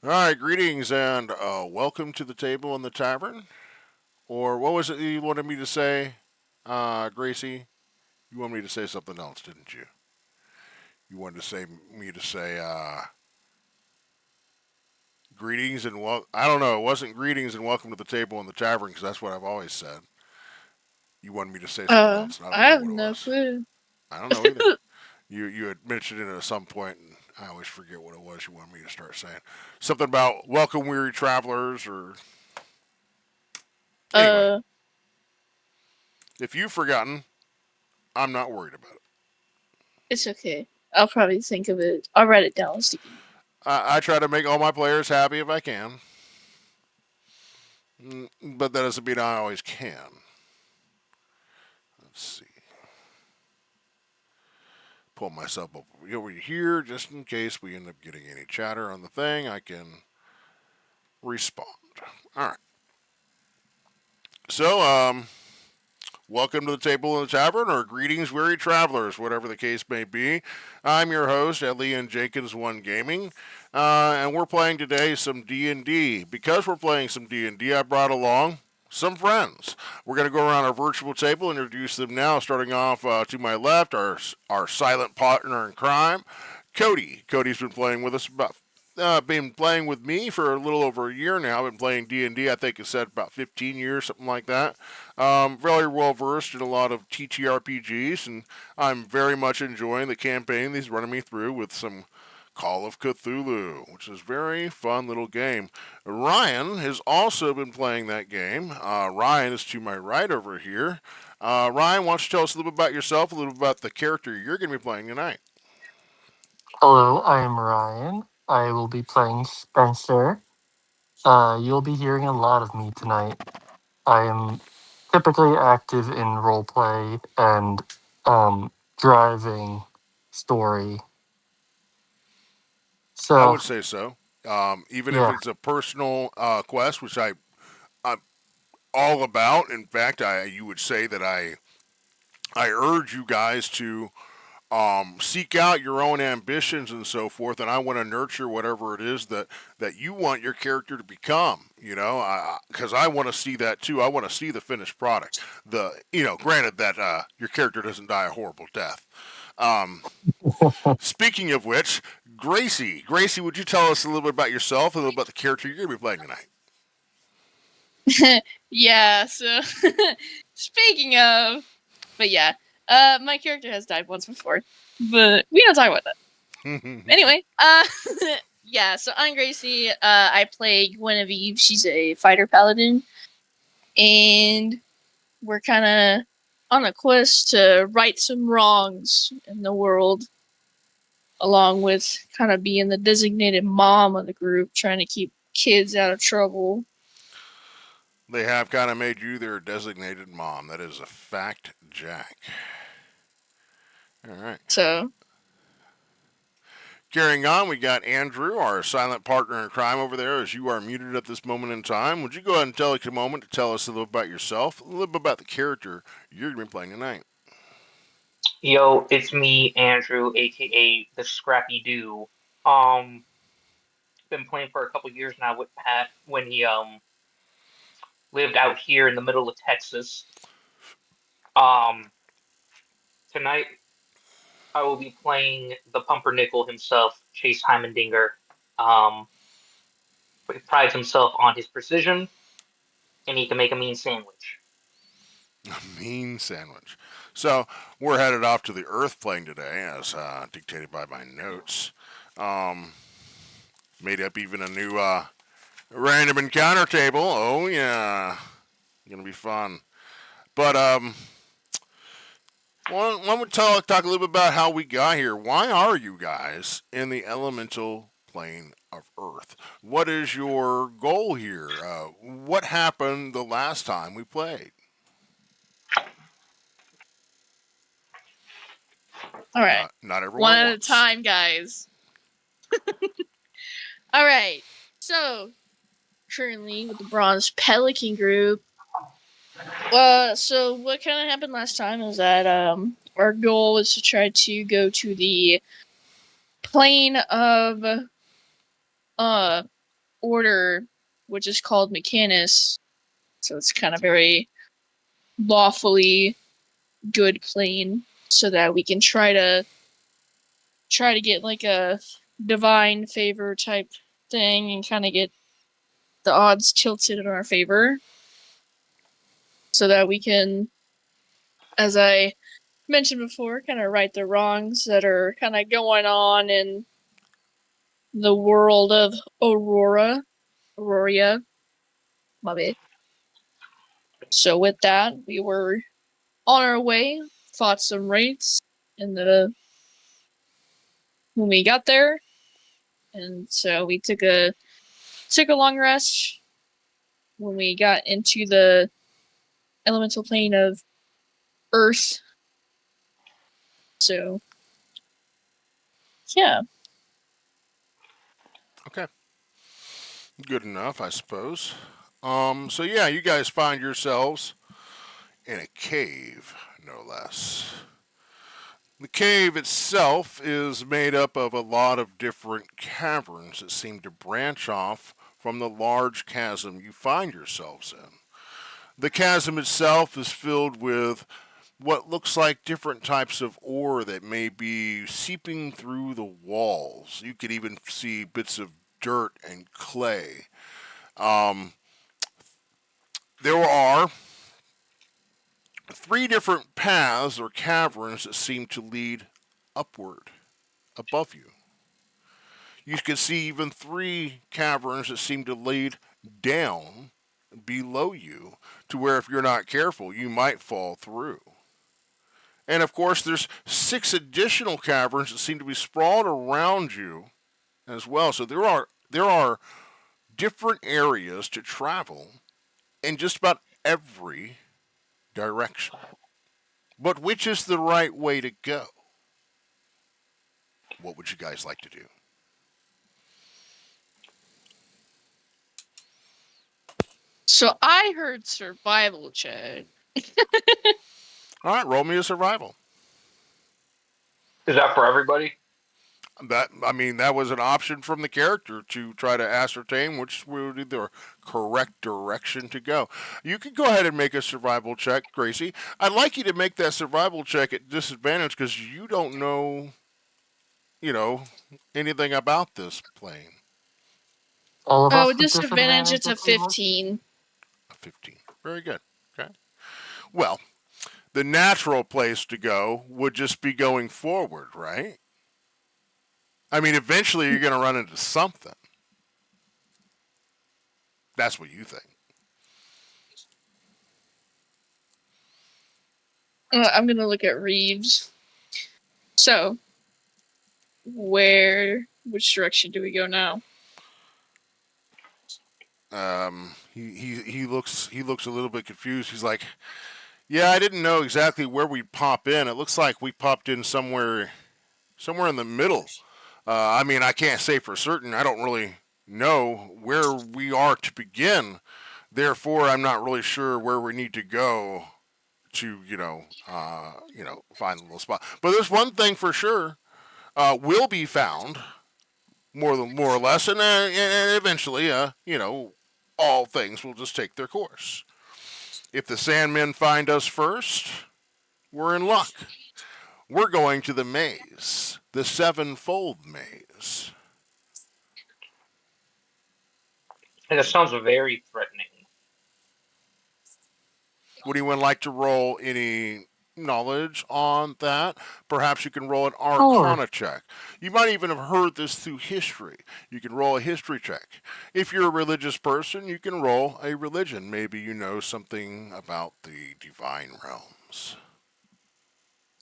All right, greetings and welcome to the table in the tavern. Or what was it you wanted me to say, Gracie? You wanted me to say something else, didn't you? You wanted to say me to say greetings and I don't know. It wasn't greetings and welcome to the table in the tavern because that's what I've always said. You wanted me to say something else, and I don't I know have what it no was. clue. I don't know either. You had mentioned it at some point, and I always forget what it was you wanted me to start saying. Something about welcome, weary travelers, or anyway. uh, If you've forgotten, I'm not worried about it. it's okay. I'll probably think of it. I'll write it down. I try to make all my players happy if I can, but that doesn't mean I always can. Let's see. Pull myself up over here just in case we end up getting any chatter on the thing. I can respond. All right. So, welcome to the table in the tavern, or greetings, weary travelers, whatever the case may be. I'm your host, Elian Jenkins One Gaming, and we're playing today some D&D. Because we're playing some D&D, I brought along some friends. We're going to go around our virtual table, introduce them now. Starting off to my left, our silent partner in crime, Cody. Cody's been playing with me for a little over a year now. I've been playing D&D, I think it said about 15 years, something like that. Very well versed in a lot of TTRPGs, and I'm very much enjoying the campaign he's running me through with some Call of Cthulhu, which is a very fun little game. Ryan has also been playing that game. Ryan is to my right over here. Ryan, why don't you tell us a little bit about yourself, a little bit about the character you're going to be playing tonight? Hello, I am Ryan. I will be playing Spencer. You'll be hearing a lot of me tonight. I am typically active in roleplay and driving story. I So, would say so. Even if yeah. it's a personal quest, which I'm all about. In fact, you would say that I urge you guys to seek out your own ambitions and so forth, and I want to nurture whatever it is that you want your character to become. You know, because I want to see that too. I want to see the finished product. Granted that your character doesn't die a horrible death. Um, Speaking of which, Gracie, would you tell us a little bit about yourself, a little about the character you're going to be playing tonight? Yeah. So, speaking of, but yeah, my character has died once before, but we don't talk about that. Anyway, yeah. So I'm Gracie. I play Guinevere. She's a fighter paladin, and we're kind of on a quest to right some wrongs in the world, along with kind of being the designated mom of the group, trying to keep kids out of trouble. They have kind of made you their designated mom. That is a fact, Jack. All right. So, Carrying on, we got Andrew, our silent partner in crime over there, as you are muted at this moment in time. Would you go ahead and take a moment to tell us a little about yourself, a little bit about the character you're going to be playing tonight? Yo, it's me, Andrew, aka the Scrappy Doo. Been playing for a couple years now with Pat when he lived out here in the middle of Texas. Um, Tonight I will be playing the pumpernickel himself, Chase Heimendinger. Um, he prides himself on his precision, and he can make a mean sandwich. A mean sandwich. So, we're headed off to the Earth plane today, as dictated by my notes. Um, Made up even a new random encounter table. Oh, yeah. Gonna be fun. But, why don't we talk a little bit about how we got here? Why are you guys in the elemental plane of Earth? What is your goal here? What happened the last time we played? all right, Not everyone one at at a once. time, guys. All right. So, currently with the Bronze Pelican group. So what kind of happened last time is that our goal was to try to go to the plane of order, which is called mechanized. So it's kind of very lawfully good plane, so that we can try to get like a divine favor type thing and kind of get the odds tilted in our favor, so that we can, as I mentioned before, kind of right the wrongs that are kind of going on in the world of Auroria. My bad. So with that, we were on our way, fought some raids, and when we got there, and so we took a long rest. When we got into the elemental plane of Earth, so yeah. Okay. Good enough, I suppose. So yeah, you guys find yourselves in a cave, no less. The cave itself is made up of a lot of different caverns that seem to branch off from the large chasm you find yourselves in. The chasm itself is filled with what looks like different types of ore that may be seeping through the walls. You could even see bits of dirt and clay. Um, there are three different paths or caverns that seem to lead upward above you. You can see even three caverns that seem to lead down below you, to where if you're not careful, you might fall through. And of course, there's six additional caverns that seem to be sprawled around you as well. So there are different areas to travel in just about every direction. But which is the right way to go? What would you guys like to do? So I heard survival check. All right, roll me a survival. Is that for everybody? That was an option from the character to try to ascertain which would be the correct direction to go. You can go ahead and make a survival check, Gracie. I'd like you to make that survival check at disadvantage because you don't know, you know, anything about this plane. All of Oh, us with with disadvantage, it's disadvantage a if we look. 15. A 15. Very good. Okay. Well, the natural place to go would just be going forward, right? I mean, eventually you're going to run into something. That's what you think. I'm gonna look at Reeves. So, which direction do we go now? He looks a little bit confused. He's like, "Yeah, I didn't know exactly where we pop in. It looks like we popped in somewhere in the middle. I can't say for certain. I don't really know where we are to begin. Therefore, I'm not really sure where we need to go to, find a little spot. But there's one thing for sure: will be found more or less, and eventually, all things will just take their course. If the Sandmen find us first, we're in luck. We're going to the maze, the sevenfold maze. And it sounds very threatening. Would anyone like to roll any knowledge on that? Perhaps you can roll an Sure. arcana check. You might even have heard this through history. You can roll a history check. If you're a religious person, you can roll a religion. Maybe you know something about the divine realms.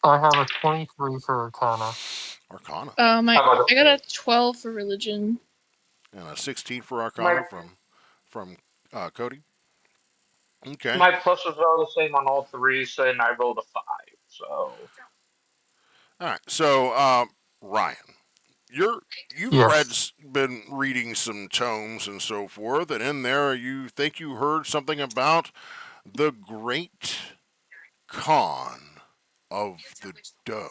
I have a 23 for Arcana. Arcana. How about I got a 12 for religion. And a 16 for my arcana from Cody. Okay. my pluses are the same on all three, so and I rolled a 5. So All right. So, Ryan, Yes. been reading some tomes and so forth, and in there you think you heard something about the Great Khan of the Doe.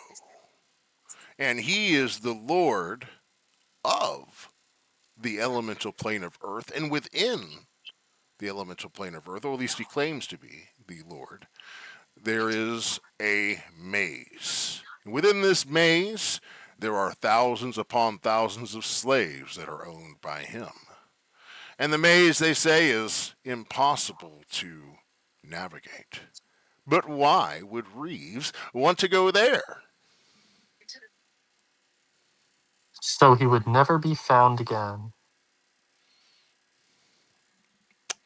and he is the Lord of the elemental plane of Earth, and within the elemental plane of Earth, or at least he claims to be the Lord, there is a maze. Within this maze, there are thousands upon thousands of slaves that are owned by him. And the maze, they say, is impossible to navigate. But why would Reeves want to go there? So he would never be found again.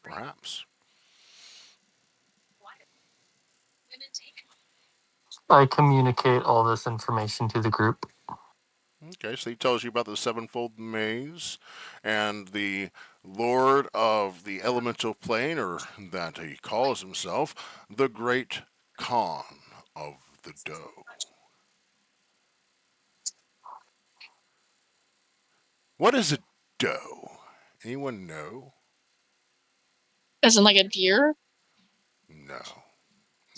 Perhaps. I communicate all this information to the group. Okay, so he tells you about the sevenfold maze and the Lord of the elemental plane, or that he calls himself, the Great Khan of the Doe. What is a doe? Anyone know? As in like a deer? No,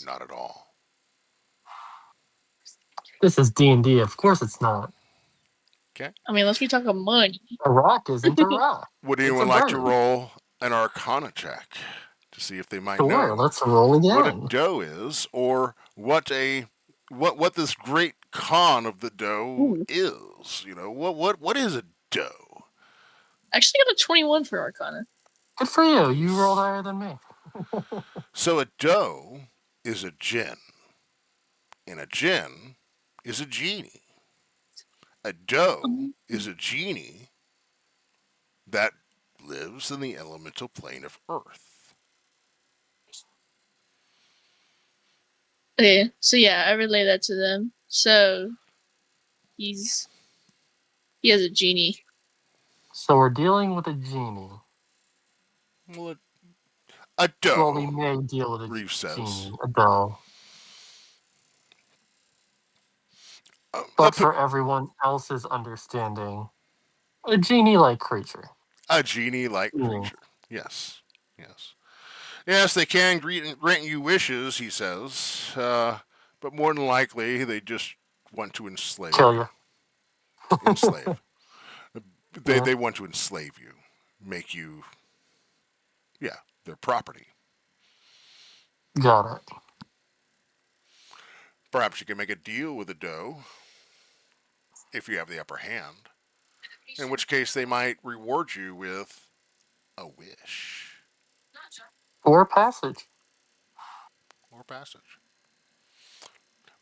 not at all. This is D&D. Of course it's not. Okay. I mean, unless we talk about money. A rock isn't a rock. Would It's anyone a like to bird. roll an Arcana check to see if they might Sure, know let's roll what a again. doe is, or what this Great Khan of the Doe Ooh. is? You know, what is a doe? Actually got a 21 for Arcana. Good for you. You rolled higher than me. So a doe is a djinn, and a djinn is a genie. A doe is a genie that lives in the elemental plane of Earth. Okay, so yeah, I relay that to them. So he has a genie. So we're dealing with a genie. Well, a Well, we doe, may deal with a Reeve says. genie, a doe. But for everyone else's understanding, a genie-like creature. A genie-like creature. Yes, yes. Yes, they can grant you wishes, he says, but more than likely they just want to enslave Kill you. you. Enslave. Yeah. They want to enslave you, make you, their property. Got it. Perhaps you can make a deal with a doe if you have the upper hand, in which case they might reward you with a wish Or passage. or passage.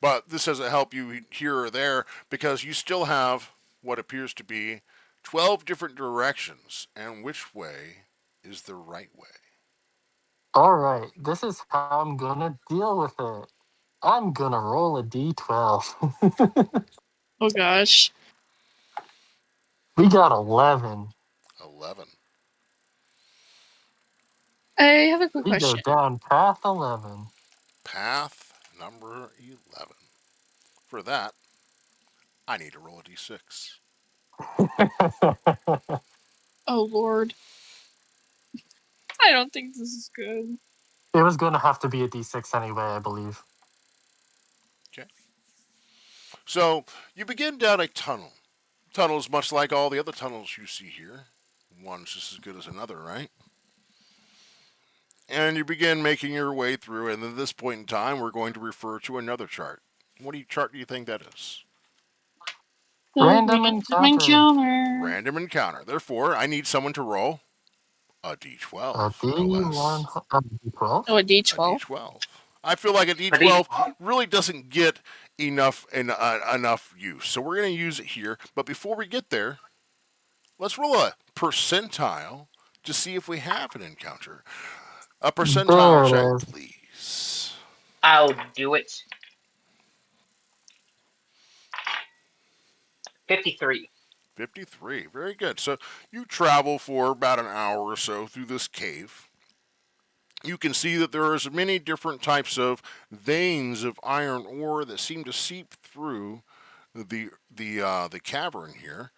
But this doesn't help you here or there because you still have what appears to be 12 different directions, and which way is the right way? All right, this is how I'm gonna deal with it. I'm gonna roll a d12. Oh gosh. We got 11. 11. I have a quick We go question. down path 11. Path number 11. For that, I need to roll a d6. Oh lord. I don't think this is good. It was gonna have to be a d6 anyway, I believe. Okay. So you begin down a tunnel. Tunnels much like all the other tunnels you see here. One's just as good as another, right? And you begin making your way through, and at this point in time, we're going to refer to another chart. What chart do you think that is? Random encounter. Random encounter. Therefore, I need someone to roll a d12, A no less. d1, a d12. Oh, a A D12. d12. I feel like a d12 really doesn't get enough use, so we're going to use it here. But before we get there, let's roll a percentile to see if we have an encounter. A percentile There check, it is. please. I'll do it. 53. 53. Very good. So you travel for about an hour or so through this cave. You can see that there are many different types of veins of iron ore that seem to seep through the cavern here.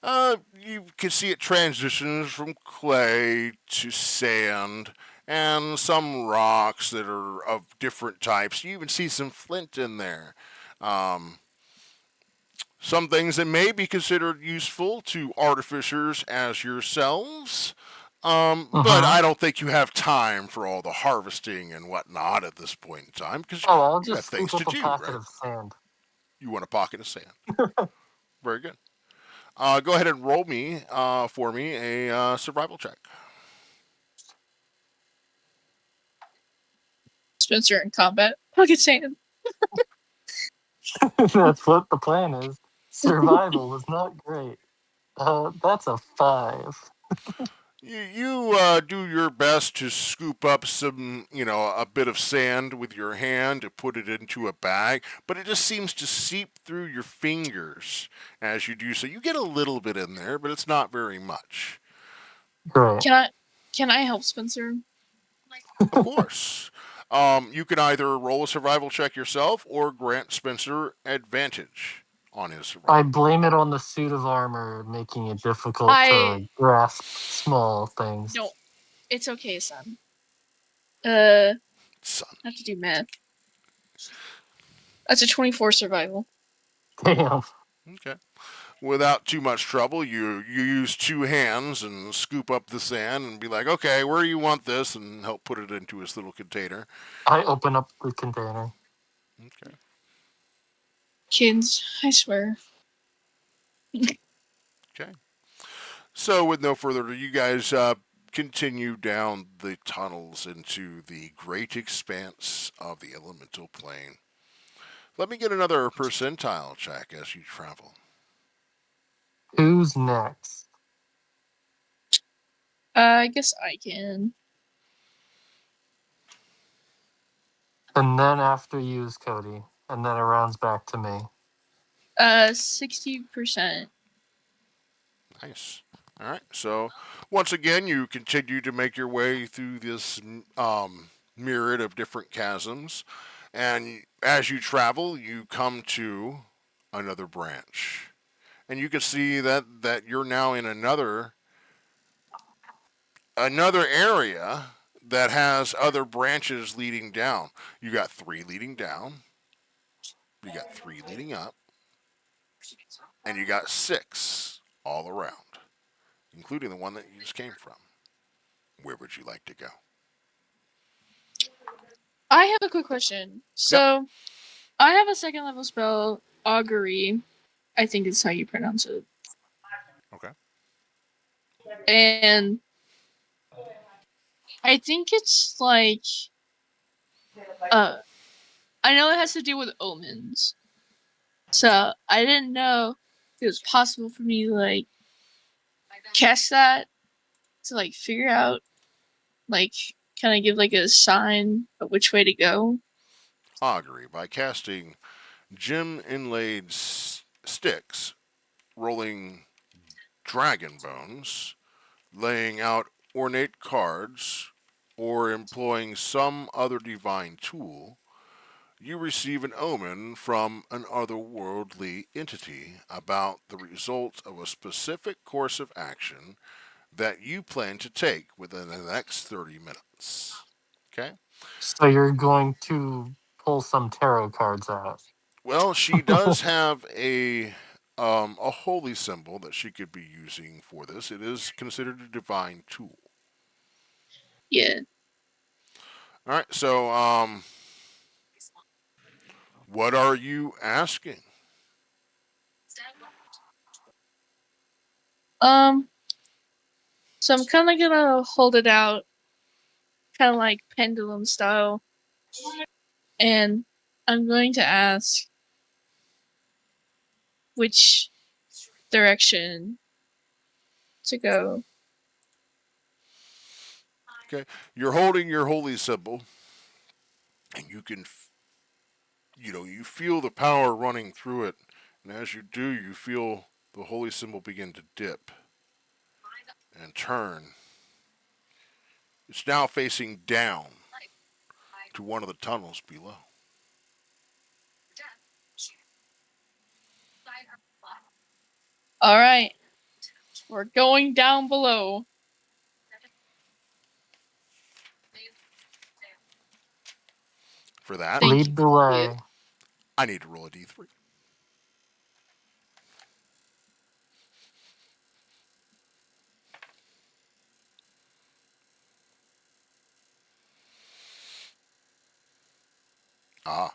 You can see it transitions from clay to sand and some rocks that are of different types. You even see some flint in there. Some things that may be considered useful to artificers as yourselves. But Mm-hmm. I don't think you have time for all the harvesting and whatnot at this point in time because Oh, I'll you got just things scoop to up a do, pocket right? of sand. You want a pocket of sand. Very good. Go ahead and roll me for me a survival check. Spencer in combat. Pocket sand. That's what the plan is. Survival was not great. That's a 5. You do your best to scoop up some, a bit of sand with your hand to put it into a bag, but it just seems to seep through your fingers as you do so. You get a little bit in there, but it's not very much. Great. Can I help Spencer? Of course. You can either roll a survival check yourself or grant Spencer advantage on his survival. I blame it on the suit of armor making it difficult I to grasp small things. no, it's okay, son. I Son. have to do math. That's a 24 survival. Damn. Okay. Without too much trouble, you use two hands and scoop up the sand and be like, okay, where do you want this? And help put it into his little container. I open up the container. Okay. Kids, I swear. Okay. So, with no further ado, you guys continue down the tunnels into the great expanse of the elemental plane. Let me get another percentile check as you travel. Who's next? I guess I can. And then after you is Cody. And then it rounds back to me. 60%. Nice. All right. So, once again, you continue to make your way through this myriad of different chasms. And as you travel, you come to another branch. And you can see that you're now in another area that has other branches leading down. You got 3 leading down, you got 3 leading up, and you got 6 all around, including the one that you just came from. Where would you like to go? I have a quick question. Yep. So, I have a second level spell, augury. I think is how you pronounce it. Okay. And I think it's like I know it has to do with omens. So I didn't know if it was possible for me to like cast that to like figure out like can I give like a sign of which way to go? Augury by casting gem inlaid sticks, rolling dragon bones, laying out ornate cards, or employing some other divine tool, you receive an omen from an otherworldly entity about the results of a specific course of action that you plan to take within the next 30 minutes. Okay? So you're going to pull some tarot cards out. Well, she does have a holy symbol that she could be using for this. It is considered a divine tool. Yeah. All right, so what are you asking? Um so I'm kinda gonna hold it out kinda like pendulum style. And I'm going to ask which direction to go. Okay, you're holding your holy symbol, and you can, you feel the power running through it, and as you do, you feel the holy symbol begin to dip and turn. It's now facing down to one of the tunnels below. All right. We're going down below. For that, Thank Lead you. the way. I need to roll a d3. Ah,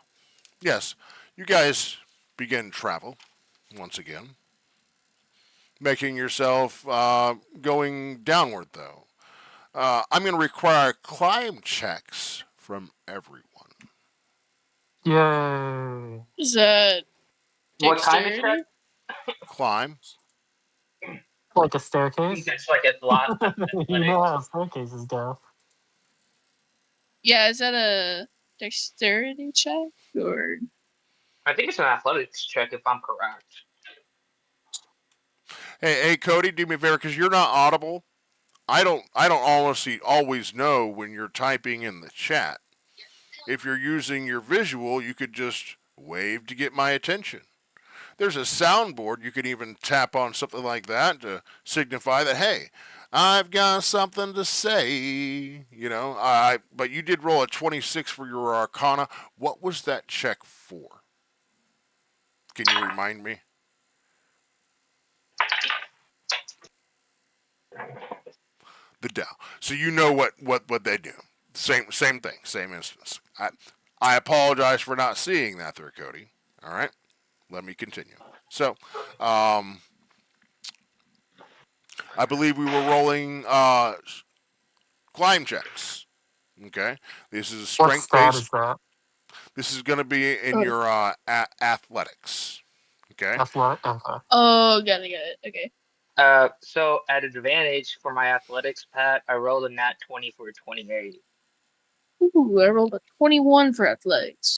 yes. You guys begin travel once again, making yourself going downward, though. I'm going to require climb checks from everyone. Yay! Is that What kind of check? dexterity? Climb. Like a I think staircase? that's like a lot of You know athletics. how staircases go. Yeah, is that a dexterity check or? I think it's an athletics check if I'm correct. Hey, Cody, do me a favor because you're not audible. I don't honestly always know when you're typing in the chat. If you're using your visual, you could just wave to get my attention. There's a soundboard. You can even tap on something like that to signify that, hey, I've got something to say. But you did roll a 26 for your Arcana. What was that check for? Can you remind me? The Dow. So you know what they do. Same thing, same instance. I apologize for not seeing that there, Cody. All right, let me continue. So, I believe we were rolling climb checks. Okay, this is a What strength stat based. is that? This is going to be in your athletics. Okay. Athletic? Okay. Oh, got it. Okay. So at advantage for my athletics, Pat, I rolled a nat 20 for a 28. Ooh, I rolled a 21 for athletics.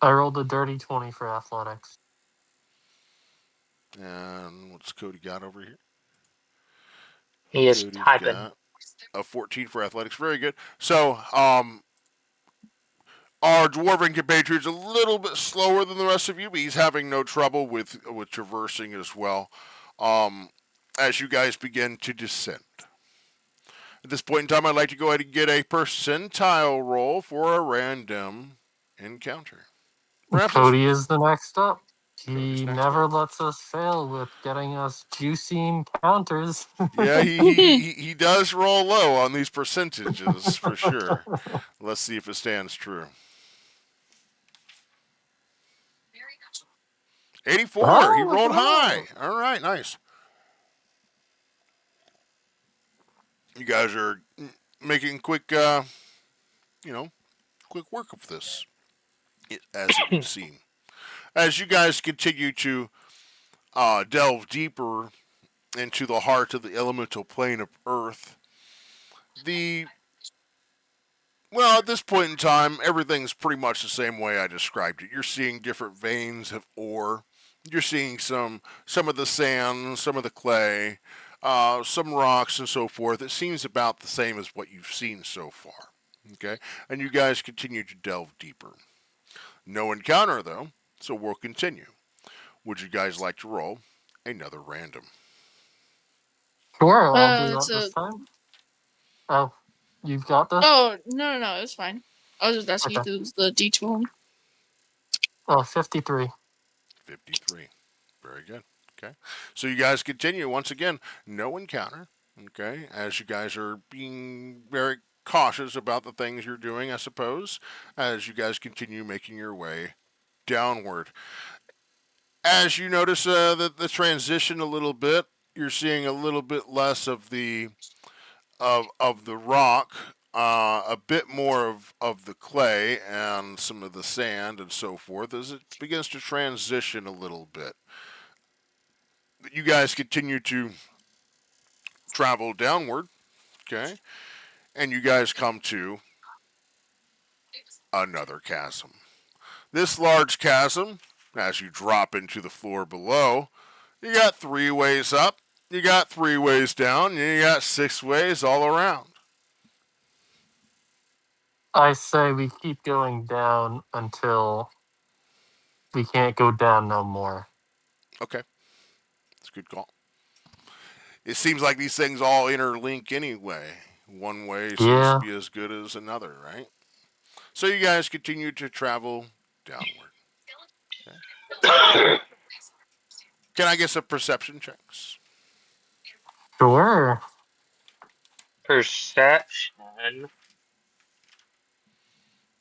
I rolled a dirty 20 for athletics. And what's Cody got over here? He is Cody's typing. got a 14 for athletics. Very good. So, our dwarven compatriot's a little bit slower than the rest of you, but he's having no trouble with traversing as well. As you guys begin to descend. At this point in time, I'd like to go ahead and get a percentile roll for a random encounter. Ramses, Cody is the next up. Cody's He next never up. lets us fail with getting us juicy encounters. Yeah, he does roll low on these percentages for sure. Let's see if it stands true. 84. He Oh, rolled high. wow. All right, nice. You guys are making quick, quick work of this, as it would seem. As you guys continue to delve deeper into the heart of the elemental plane of Earth, at this point in time, everything's pretty much the same way I described it. You're seeing different veins of ore. You're seeing some of the sand, some of the clay, some rocks, and so forth. It seems about the same as what you've seen so far. Okay, and you guys continue to delve deeper. No encounter though, so we'll continue. Would you guys like to roll another random? Sure, I'll do It's that this a. time. Oh, you've got this? Oh, no, it's fine. I was just asking Okay. if it was the D12. Oh, 53. 53. Very good. Okay. So you guys continue. Once again, no encounter. Okay. As you guys are being very cautious about the things you're doing, I suppose, as you guys continue making your way downward. As you notice the transition a little bit, you're seeing a little bit less of the the rock, a bit more of the clay and some of the sand and so forth as it begins to transition a little bit. You guys continue to travel downward, okay, and you guys come to another chasm. This large chasm, as you drop into the floor below, you got 3 ways up, you got 3 ways down, and you got 6 ways all around. I say we keep going down until we can't go down no more. Okay, that's a good call. It seems like these things all interlink anyway. One way seems to Yeah. be as good as another, right? So you guys continue to travel downward. Okay. Can I get some perception checks? Sure. Perception.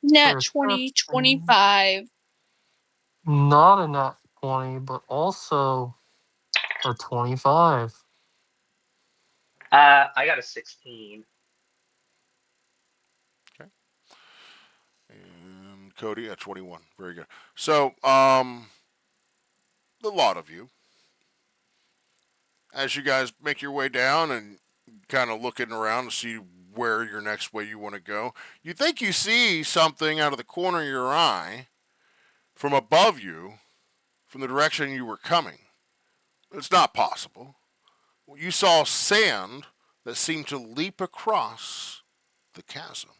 Nat Perception. 20, 25. Not a nat 20, but also a 25. I got a 16. And Cody at 21. Very good. So, the lot of you, as you guys make your way down and kind of looking around to see where your next way you want to go, you think you see something out of the corner of your eye from above you, from the direction you were coming. It's not possible. You saw sand that seemed to leap across the chasm.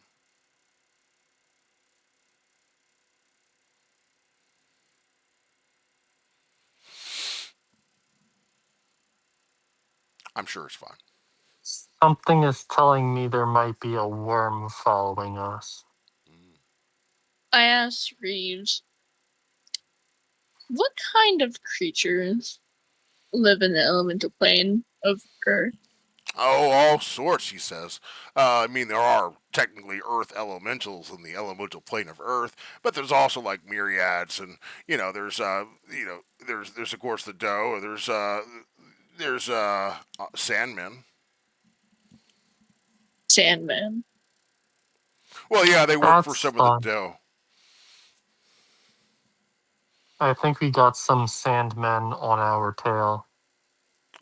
I'm sure it's fine. Something is telling me there might be a worm following us. I asked Reeves, what kind of creatures live in the elemental plane of Earth? Oh, all sorts, he says. I mean, there are technically Earth elementals in the elemental plane of Earth, but there's also like myriads, and there's of course the doe. There's sandmen. Sandman. Well, yeah, they work for That's some of the fun. doe. I think we got some sandmen on our tail.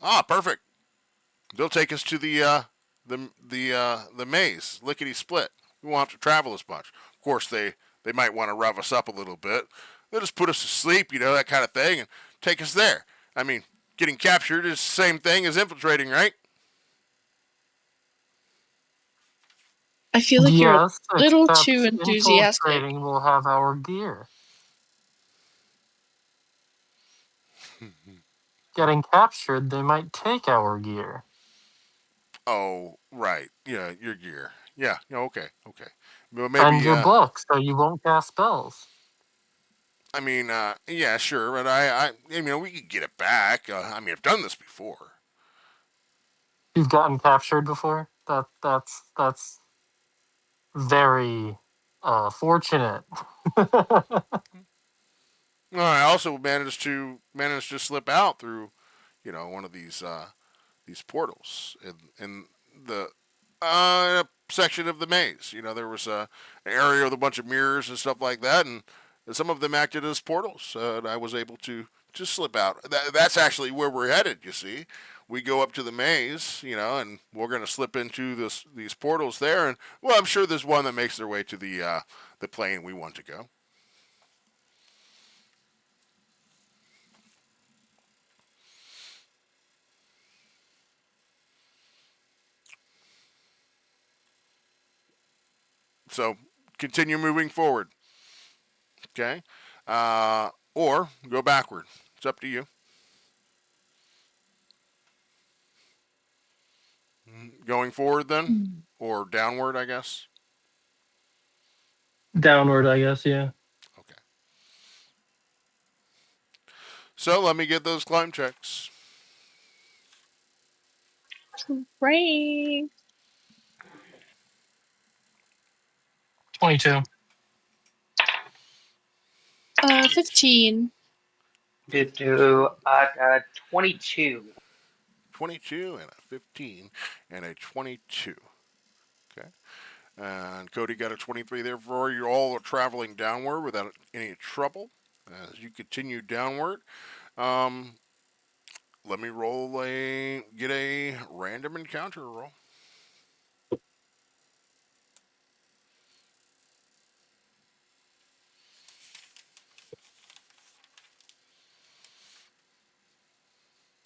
Ah, perfect. They'll take us to the maze, lickety split. We won't have to travel as much. Of course, they might want to rev us up a little bit. They'll just put us to sleep, that kind of thing, and take us there. I mean, getting captured is the same thing as infiltrating, right? I feel like you're a Yes, little except too enthusiastic. infiltrating will have our gear. Getting captured, they might take our gear. Oh, right. Yeah, your gear. Yeah. Okay. Well, And maybe. your book, so you won't cast spells. I mean, yeah, sure, but we could get it back. I've done this before. You've gotten captured before? That's very fortunate. Well, I also managed to slip out through, one of these portals in the section of the maze. There was an area with a bunch of mirrors and stuff like that, and some of them acted as portals. And I was able to just slip out. That's actually where we're headed. You see, we go up to the maze, and we're going to slip into these portals there. And well, I'm sure there's one that makes their way to the plane we want to go. So continue moving forward. Okay, or go backward. It's up to you. Going forward then, or downward, I guess. Downward, I guess, yeah. Okay. So let me get those climb checks. Great. 22. 15. 22. 22 and a 15 and a 22. Okay. And Cody got a 23 there for you. All are traveling downward without any trouble. As you continue downward, um, let me get a random encounter roll.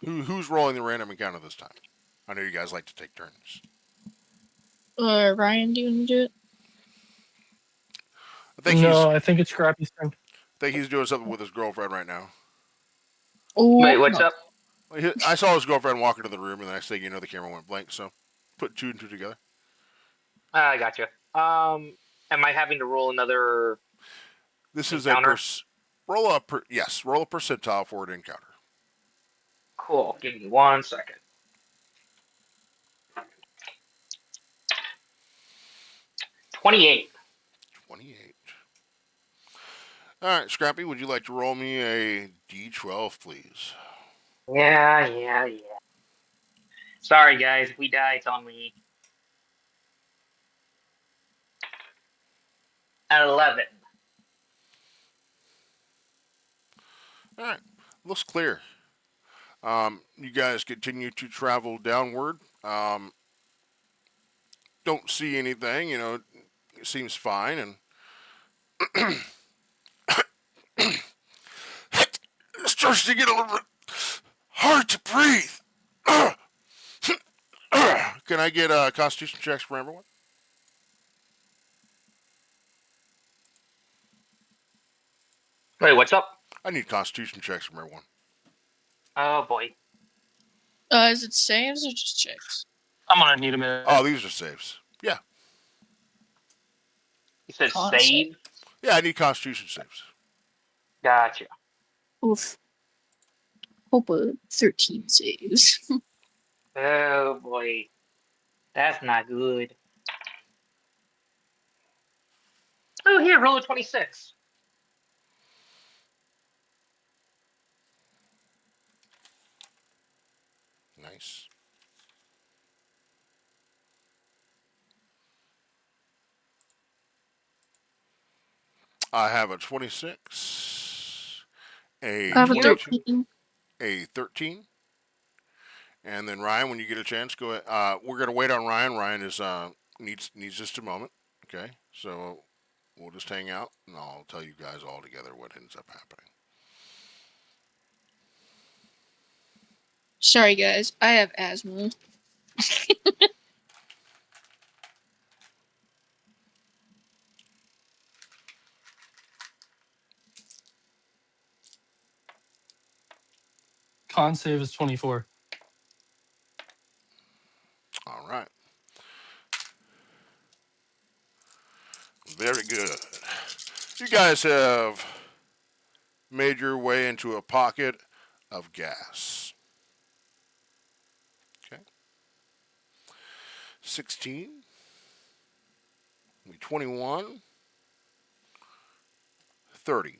Who's rolling the random encounter this time? I know you guys like to take turns. Ryan, do you want to do it? I think it's Scrappy's turn. I think he's doing something with his girlfriend right now. Oh, Wait, what's up? I saw his girlfriend walk into the room, and the next thing you know, the camera went blank. So, put two and two together. I gotcha. Am I having to roll another? This encounter? is roll a percentile for an encounter. Cool. Give me 1 second. 28. 28. All right, Scrappy, would you like to roll me a d12, please? Yeah. Sorry, guys. If we die, it's on me. 11. All right, looks clear. You guys continue to travel downward. Don't see anything. It seems fine, and it starts to get a little bit hard to breathe. Can I get Constitution checks for everyone? Wait, what's up? I need Constitution checks from everyone. Oh, boy. Is it saves or just checks? I'm gonna need a minute. Oh, these are saves. Yeah. You said Con save? Yeah, I need Constitution saves. Gotcha. Oof. Hope 13 saves. Oh, boy. That's not good. Oh, here, roll a 26. Nice. I have a 26, a I have a 22, 13. a 13, and then Ryan, when you get a chance, go ahead. We're gonna wait on Ryan. Ryan is needs just a moment. Okay, so we'll just hang out, and I'll tell you guys all together what ends up happening. Sorry, guys. I have asthma. Con save is 24. All right. Very good. You guys have made your way into a pocket of gas. Okay. 16. 21. 30.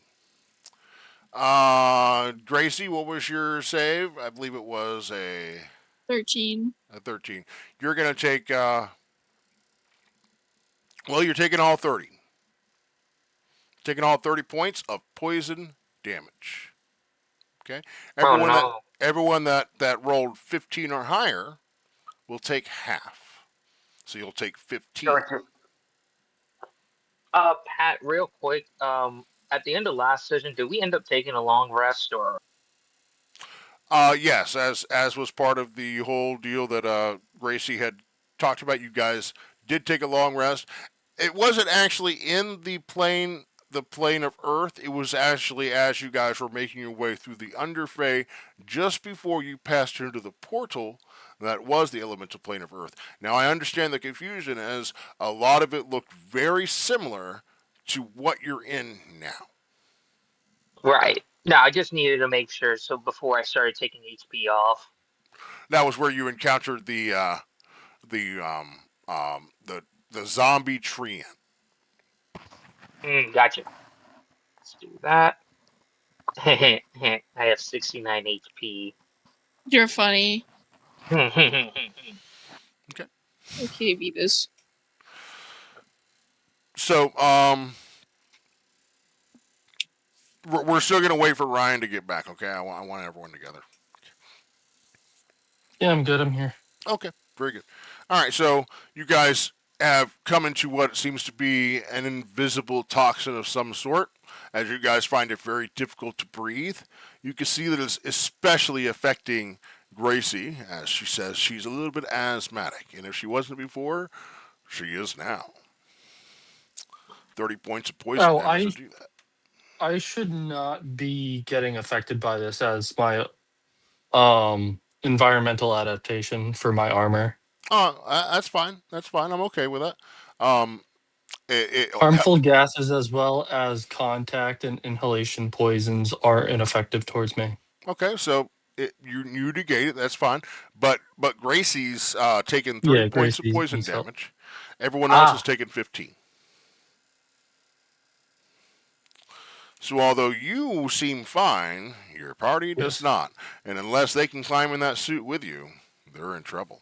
Gracie, what was your save? I believe it was a 13. 13. You're going to take, you're taking all 30. Taking all 30 points of poison damage. Okay? Oh, no. Everyone that rolled 15 or higher will take half. So you'll take 15. Sure. Pat, real quick, at the end of last session, did we end up taking a long rest, or? Yes, as was part of the whole deal that Gracie had talked about, you guys did take a long rest. It wasn't actually in the plane of Earth. It was actually as you guys were making your way through the Underfey, just before you passed into the portal that was the elemental plane of Earth. Now I understand the confusion, as a lot of it looked very similar to what you're in now. Right. No, I just needed to make sure, so before I started taking HP off. That was where you encountered the zombie treant. Gotcha. Let's do that. I have 69 HP. You're funny. Okay. Okay, Beavis. So, we're still gonna wait for Ryan to get back. Okay, I want everyone together. Yeah, I'm good. I'm here. Okay, very good. All right, so you guys have come into what seems to be an invisible toxin of some sort. As you guys find it very difficult to breathe, you can see that it's especially affecting Gracie, as she says she's a little bit asthmatic, and if she wasn't before, she is now. 30 points of poison damage to do that. I should not be getting affected by this, as my environmental adaptation for my armor. That's fine. That's fine. I'm okay with that. Harmful gases as well as contact and inhalation poisons are ineffective towards me. Okay, so you negate it. That's fine. But Gracie's taken 30 points of poison damage. Everyone else has taken 15. So although you seem fine, your party does Yes. not. And unless they can climb in that suit with you, they're in trouble.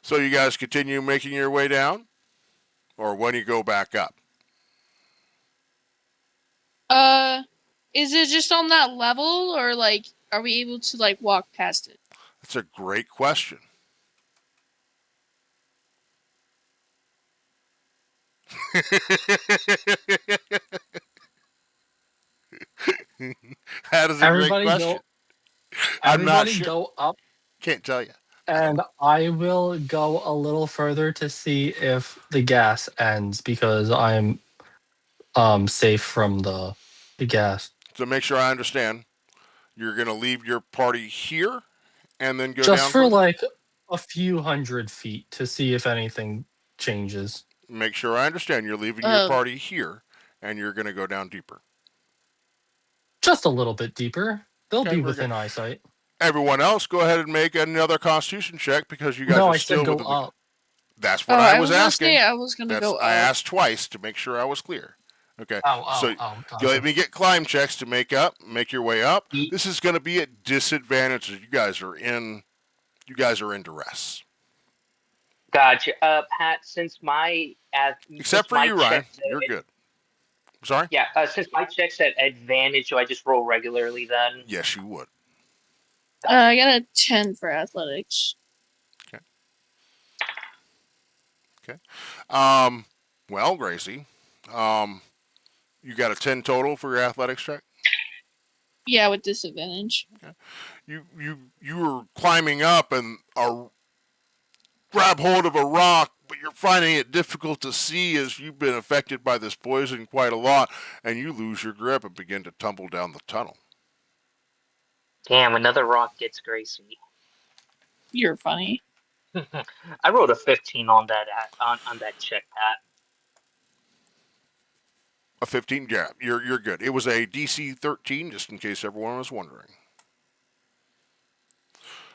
So you guys continue making your way down? Or when you go back up? Is it just on that level, or like, are we able to like walk past it? That's a great question. That is a great Everybody question. go. I'm not Everybody sure. go up, Can't tell you. and I will go a little further to see if the gas ends because I'm safe from the gas. So make sure I understand. You're going to leave your party here and then go Just down for further? like a few hundred feet to see if anything changes. Make sure I understand. You're leaving your Um, party here and you're going to go down deeper. Just a little bit deeper. They'll Okay, be very good. within eyesight. Everyone else, go ahead and make another Constitution check because you guys No, are I said still go within the. up. That's oh, what I I was was gonna say asking. I was gonna go I up. asked twice to make sure I was clear. Okay, so Oh, you let gotcha. me get climb checks to make your way up. Ye- This is going to be at disadvantage. You guys are in. You guys are in duress. Gotcha. Pat, since my Except for you, Ryan. You're good. Sorry. since my check's at advantage, do I just roll regularly then? Yes, you would. I got a 10 for athletics. Okay. Okay. Well, Gracie, you got a 10 total for your athletics check. Yeah, with disadvantage. Okay. You were climbing up and grab hold of a rock, but you're finding it difficult to see as you've been affected by this poison quite a lot, and you lose your grip and begin to tumble down the tunnel. Damn, another rock gets Gracie. You're funny. I rolled a 15 on that check, Pat. A 15, yeah, you're good. It was a DC 13, just in case everyone was wondering.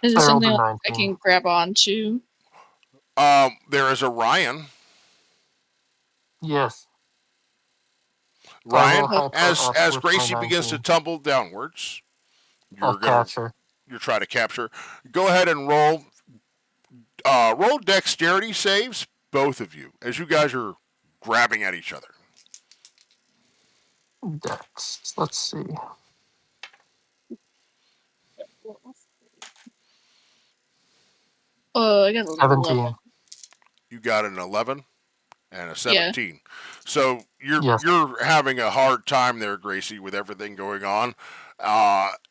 Is it I rolled something a like I 19. can grab onto? There is a Ryan. Yes. I Ryan, will help her up as with my Gracie begins to 19. tumble downwards, I'll catch her. you're trying to capture. Go ahead and roll dexterity saves, both of you, as you guys are grabbing at each other. Dex. Let's see. Oh, I got a 17. You got an 11 and a Yeah. 17. So Yes. you're having a hard time there, Gracie, with everything going on,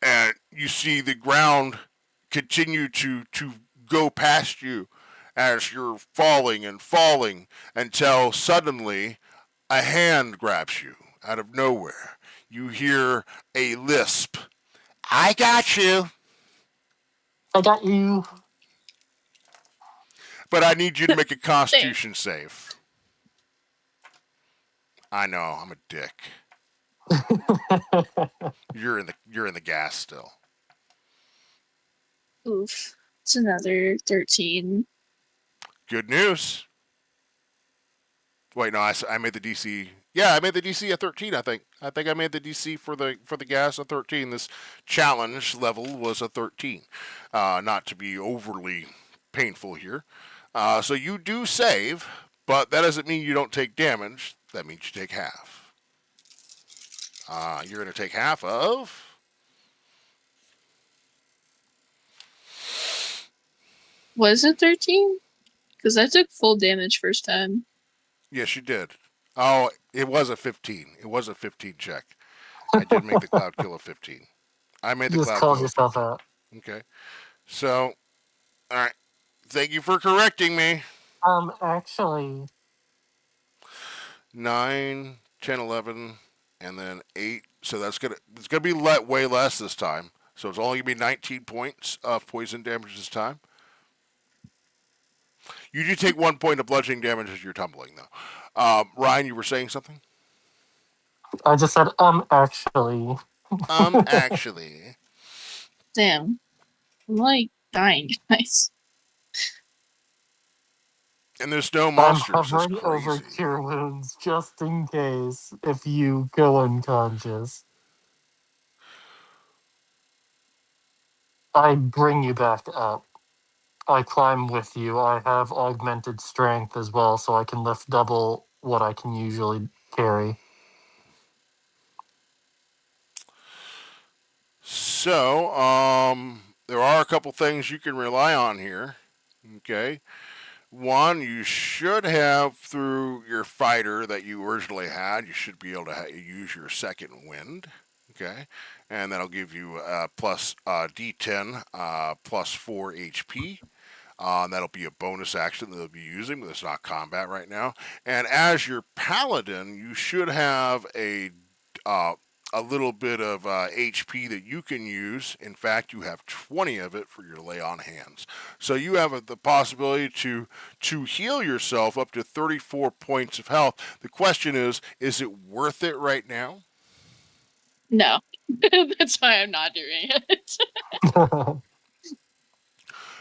and you see the ground continue to go past you as you're falling and falling until suddenly a hand grabs you out of nowhere. You hear a lisp. I got you, I got you. but I need you to make a Constitution save. I know, I'm a dick. You're in the gas still. Oof. It's another 13. Good news. Wait, no, I made the DC. Yeah, I made the DC at 13. I think I made the DC for the gas at 13. This challenge level was a 13. Not to be overly painful here. So you do save, but that doesn't mean you don't take damage. That means you take half. You're going to take half of. Was it 13? Because I took full damage first time. Yes, you did. Oh, it was a 15. It was a 15 check. I did make the cloud kill a 15. I made the Just cloud call kill a yourself 15. out. Okay. So, all right. Thank you for correcting me. Actually, 9, 10, 11, and then 8. So it's gonna be way less this time. So it's only gonna be 19 points of poison damage this time. You do take 1 point of bludgeoning damage as you're tumbling, though. Ryan, you were saying something? I just said, actually. Actually. Damn. I'm like dying, guys. And there's no I'm monsters. That's hovering over crazy. cure wounds just in case if you go unconscious. I bring you back up. I climb with you. I have augmented strength as well, so I can lift double what I can usually carry. So, there are a couple things you can rely on here. Okay. One, you should have through your fighter that you originally had, you should be able to use your second wind. Okay. And that'll give you plus D10 plus 4 HP. That'll be a bonus action that they'll be using, but it's not combat right now. And as your paladin, you should have uh, a little bit of HP that you can use. In fact, you have 20 of it for your lay on hands. So you have the possibility to heal yourself up to 34 points of health. The question is it worth it right now? No. That's why I'm not doing it. All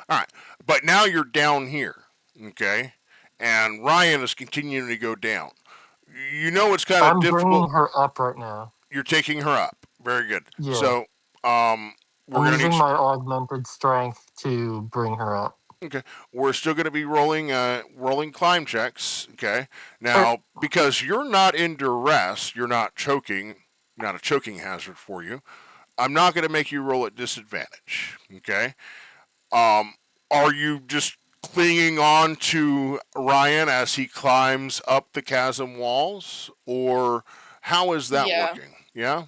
right. But now you're down here, okay? And Ryan is continuing to go down. You know it's kind of difficult. I'm bringing her up right now. You're taking her up. Very good. Yeah. So, I'm using my augmented strength to bring her up. Okay. We're still going to be rolling climb checks. Okay. Now, because you're not in duress, you're not choking, not a choking hazard for you. I'm not going to make you roll at disadvantage. Okay. Are you just clinging on to Ryan as he climbs up the chasm walls, or how is that working? Yeah.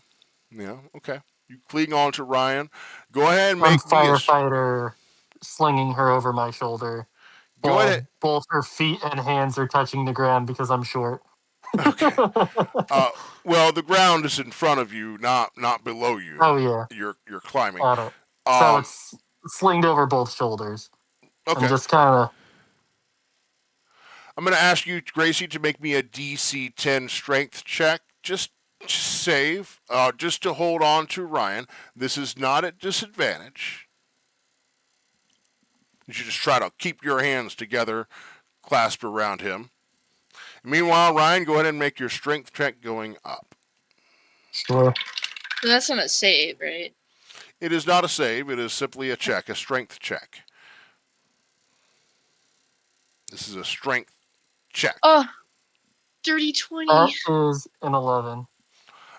Yeah. Okay. You cling on to Ryan. Go ahead and make me firefighter slinging her over my shoulder. Go ahead. Both her feet and hands are touching the ground because I'm short. Okay. Well, the ground is in front of you, not below you. Oh yeah. You're climbing. Got it. So it's slinged over both shoulders. Okay. And just kind of. I'm going to ask you, Gracie, to make me a DC 10 strength check. Just save, just to hold on to Ryan. This is not at disadvantage. You should just try to keep your hands together, clasped around him. Meanwhile, Ryan, go ahead and make your strength check going up. Sure. So that's not a save, right? It is not a save. It is simply a check, a strength check. This is a strength check. Oh, dirty 20. That is an 11.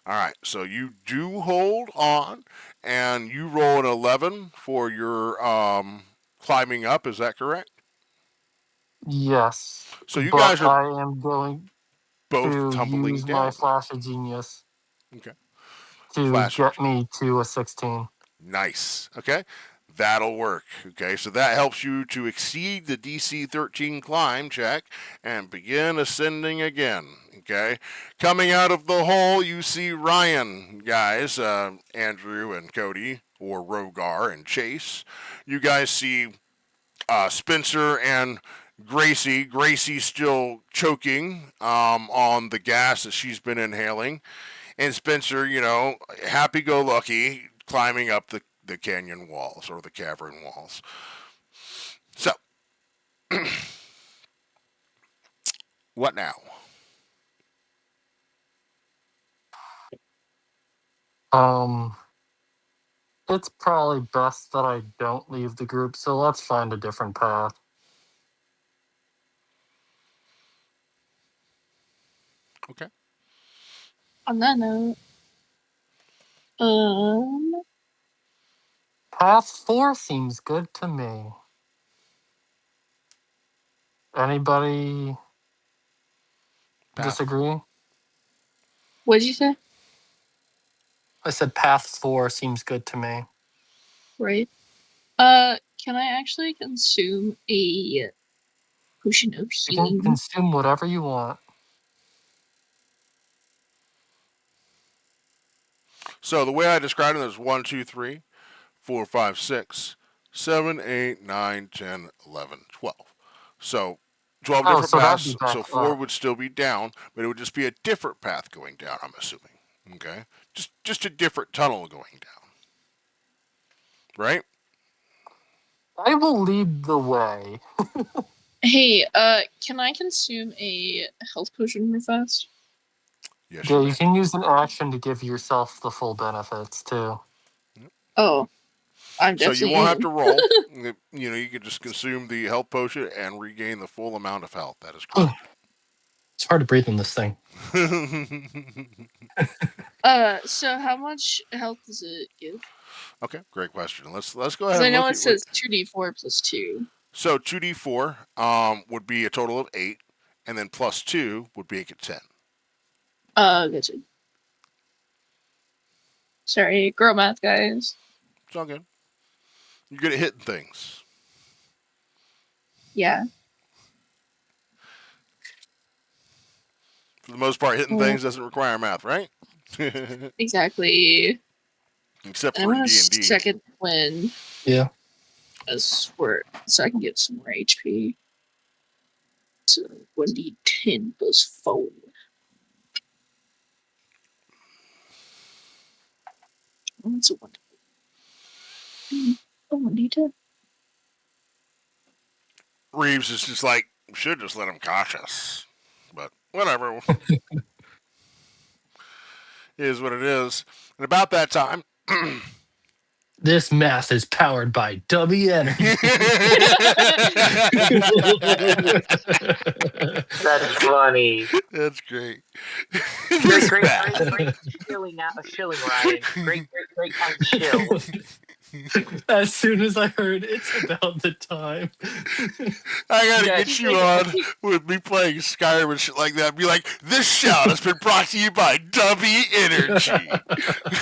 All right, so you do hold on, and you roll an 11 for your climbing up. Is that correct? Yes. So you guys are. I am going both to tumbling use down. My flash of genius. Okay. To get me to a 16. Nice. Okay. That'll work. Okay, so that helps you to exceed the DC 13 climb check and begin ascending again. Okay, coming out of the hole, you see Ryan, guys, Andrew and Cody, or Rogar and Chase. You guys see Spencer and Gracie. Gracie's still choking on the gas that she's been inhaling. And Spencer, happy-go-lucky, climbing up the canyon walls or the cavern walls. So, what now? It's probably best that I don't leave the group, so let's find a different path. Okay. On that note, Path 4 seems good to me. Anybody disagree? What did you say? I said path 4 seems good to me. Right. Can I actually consume a potion of healing? You can consume whatever you want. So the way I described it is 1, 2, 3, 4, 5, 6, 7, 8, 9, 10, 11, 12. So 12 different paths. So 4 would still be down, but it would just be a different path going down, I'm assuming. Okay? Just a different tunnel going down. Right? I will lead the way. Hey, can I consume a health potion real fast? Yes, you can use an action to give yourself the full benefits, too. Oh. I'm So you definitely won't have in. to roll. You can just consume the health potion and regain the full amount of health. That is correct. It's hard to breathe in this thing. So how much health does it give? Okay, great question. Let's go ahead Because I and know look it at says 2d4 plus 2. So 2d4 would be a total of 8, and then plus 2 would make it 10. Gotcha. Sorry, girl math, guys. It's all good. You're good at hitting things. Yeah. For the most part, hitting Well, things doesn't require math, right? exactly. Except I'm for in gonna D&D. second win. Yeah. So I can get some more HP. So 1d10 plus 4. Oh, that's a 1. Oh, 1d10. Reeves is just like, should just let him cautious. But whatever. It is what it is. And about that time... This math is powered by W Energy. That's funny. That's great. Great shilling, Ryan. Great kind of shill. As soon as I heard it's about the time. I gotta Yeah, get he's you like- on with me playing Skyrim and shit like that. Be like, this shout has been brought to you by W Energy.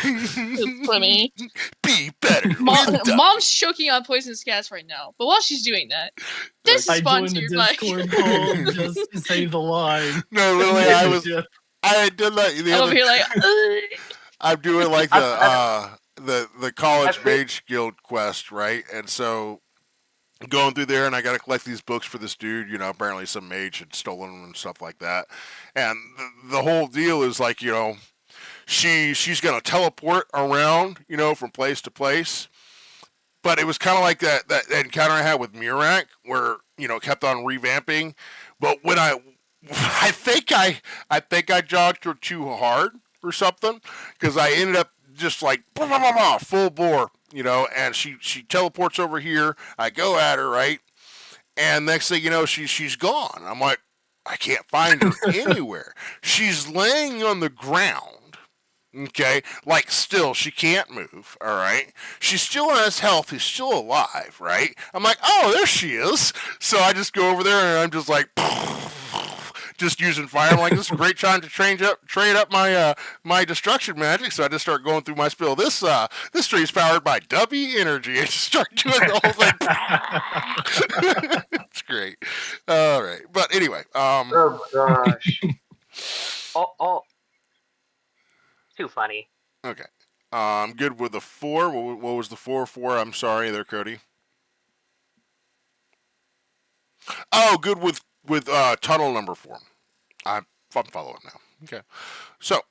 It's funny. Be better. with W. Mom's choking on poisonous gas right now. But while she's doing that, this I is joined the sponsored by... Discord call just to say the line. No, literally, I did that the I'm other. over here like... I'm doing like the college mage guild quest, right? And so going through there, and I got to collect these books for this dude. Apparently some mage had stolen them and stuff like that. And the whole deal is like, she's gonna teleport around, from place to place. But it was kind of like that encounter I had with Murak, where kept on revamping. But when I think I jogged her too hard or something, because I ended up just like blah, blah, blah, blah, full bore, and she teleports over here. I go at her, right, and next thing you know, she's gone. I'm like, I can't find her anywhere. She's laying on the ground. Okay, like still, she can't move, all right? She's still has health, she's still alive, right? I'm like, oh, there she is. So I just go over there and I'm just like, just using fire. I'm like, this is a great time to trade up my destruction magic. So I just start going through my spell. This tree is powered by W Energy. I just start doing the whole thing. It's great. All right, but anyway, Oh gosh. Too funny. Okay. I'm good with the 4. What was the 4 for? I'm sorry there, Cody. Oh, good with tunnel number 4. I'm following now. Okay. So,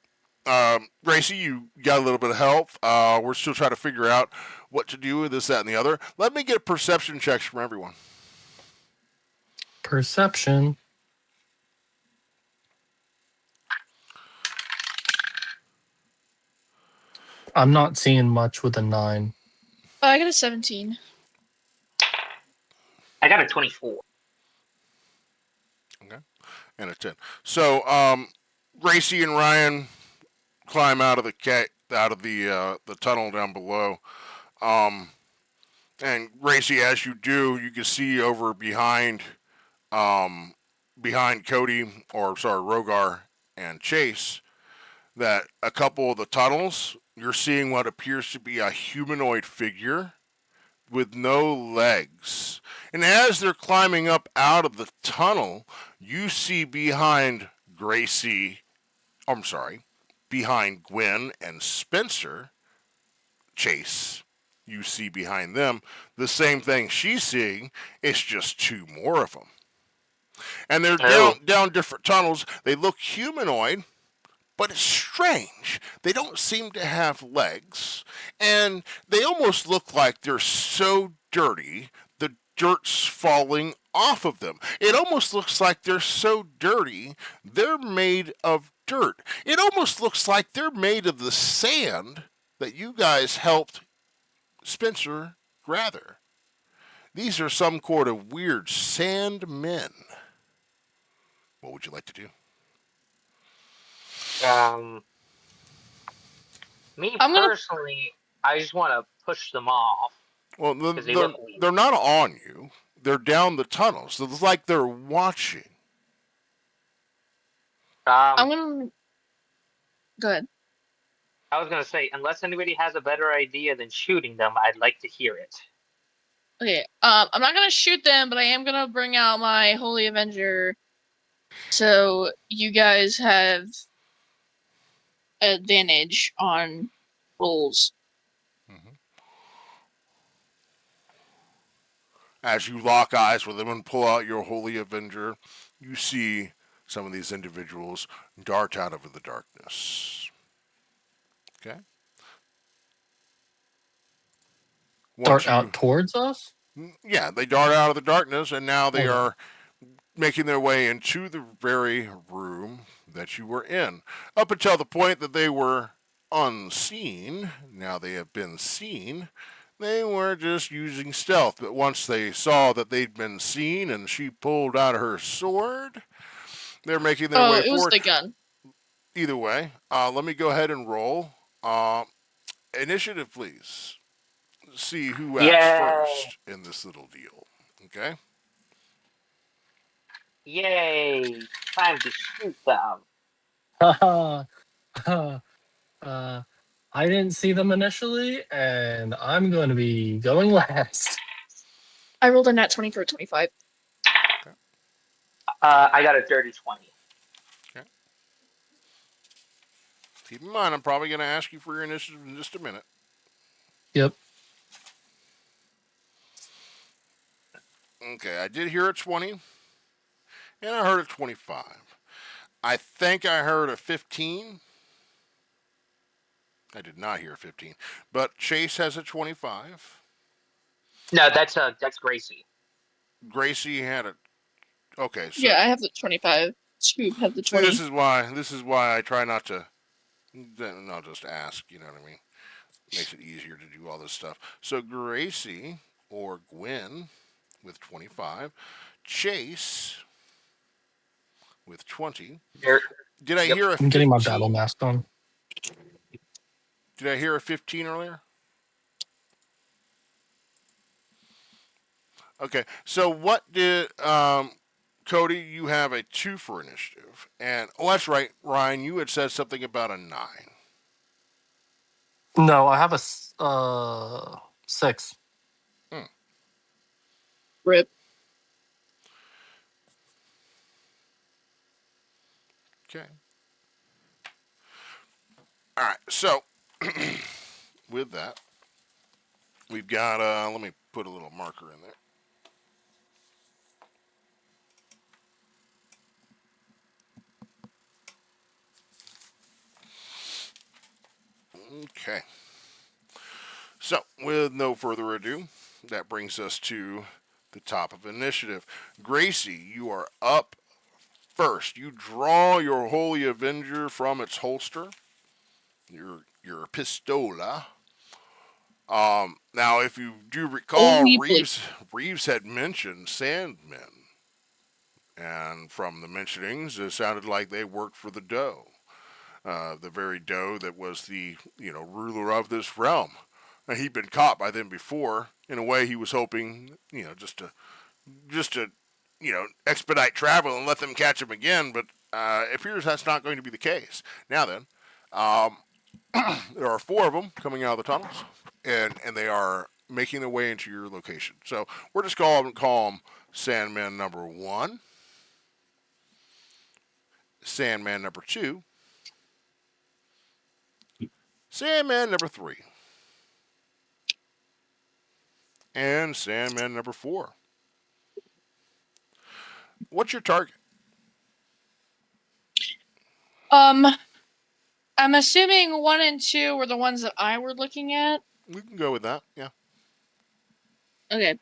Gracie, you got a little bit of help. We're still trying to figure out what to do with this, that, and the other. Let me get perception checks from everyone. Perception. I'm not seeing much with a 9. Oh, I got a 17. I got a 24. Okay. And a 10. So, Gracie and Ryan climb out of the tunnel down below. And Gracie, as you do, you can see over behind Cody, Rogar and Chase, that a couple of the tunnels, you're seeing what appears to be a humanoid figure with no legs. And as they're climbing up out of the tunnel, you see behind Gwen and Spencer, Chase, you see behind them the same thing she's seeing. It's just 2 more of them. And they're down different tunnels. They look humanoid, but it's strange. They don't seem to have legs, and they almost look like they're so dirty, the dirt's falling off of them. It almost looks like they're so dirty, they're made of dirt. It almost looks like they're made of the sand that you guys helped Spencer, rather. These are some sort of weird sand men. What would you like to do? Me I'm gonna. personally, I just want to push them off Well, because they look weak. they're not on you. They're down the tunnel, so it's like they're watching. I'm Um, gonna. Go ahead. I was gonna say, unless anybody has a better idea than shooting them, I'd like to hear it. Okay. I'm not gonna shoot them, but I am gonna bring out my Holy Avenger, so you guys have advantage on rolls. Mm-hmm. As you lock eyes with them and pull out your Holy Avenger, you see some of these individuals dart out of the darkness. Okay? Once Dart you. out towards us? Yeah, they dart out of the darkness, and now they Okay. are making their way into the very room that you were in. Up until the point that they were unseen, now they have been seen, they were just using stealth. But once they saw that they'd been seen and she pulled out her sword, they're making their Oh, way it was forward. the gun. Either way, let me go ahead and roll. Initiative, please. See who acts Yay! first in this little deal. Okay? Yay! Time to shoot them. Haha. I didn't see them initially, and I'm going to be going last. I rolled a nat 20 for a 25. I got a dirty 20. Okay. Keep in mind, I'm probably going to ask you for your initiative in just a minute. Yep. Okay, I did hear a 20, and I heard a 25. I think I heard a 15. I did not hear a 15, but Chase has a 25. No, that's Gracie. Gracie had a. Okay, so Yeah, I have the 25. Scoop had the see, 20. this is why I try not to. Not just ask. You know what I mean? Makes it easier to do all this stuff. So Gracie or Gwen with 25, Chase with 20. There. Did I Yep. hear a I'm getting my battle 15? mask on. Did I hear a 15 earlier? Okay, so what did Cody? You have a 2 for initiative, and oh, that's right, Ryan. You had said something about a 9. No, I have a 6. Hmm. Rip. Okay. All right. So with that, we've got. Let me put a little marker in there. Okay. So, with no further ado, that brings us to the top of initiative. Gracie, you are up first. You draw your Holy Avenger from its holster, your pistola. Now, if you do recall, Holy blade. Reeves had mentioned Sandmen, and from the mentionings, it sounded like they worked for the Doe, the very Doe that was the ruler of this realm. And he'd been caught by them before. In a way, he was hoping, just to expedite travel and let them catch him again. But it appears that's not going to be the case. Now then, um, there are 4 of them coming out of the tunnels, and they are making their way into your location. So we're just call them Sandman number 1, Sandman number 2, Sandman number 3, and Sandman number 4. What's your target? I'm assuming 1 and 2 were the ones that I were looking at. We can go with that. Yeah. Okay.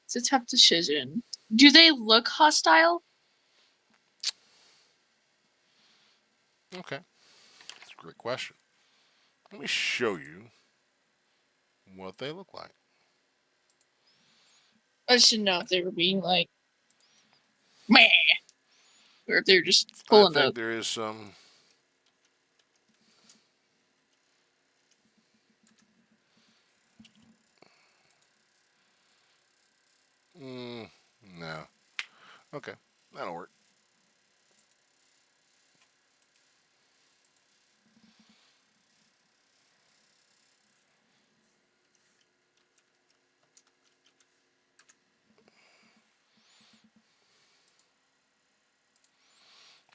It's a tough decision. Do they look hostile? Okay, that's a great question. Let me show you what they look like. I should know if they were being like, meh, or if they're just I pulling think up. there is some. No. Okay, that'll work.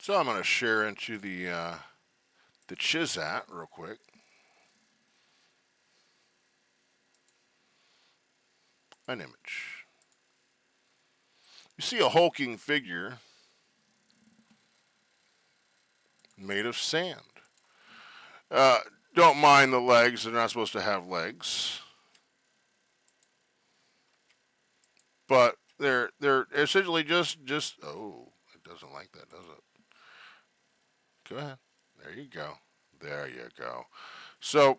So I'm going to share into the Chizat real quick. An image. You see a hulking figure made of sand. Uh, don't mind the legs; they're not supposed to have legs, but they're essentially just. Oh, it doesn't like that, does it? Go ahead. There you go. There you go. So,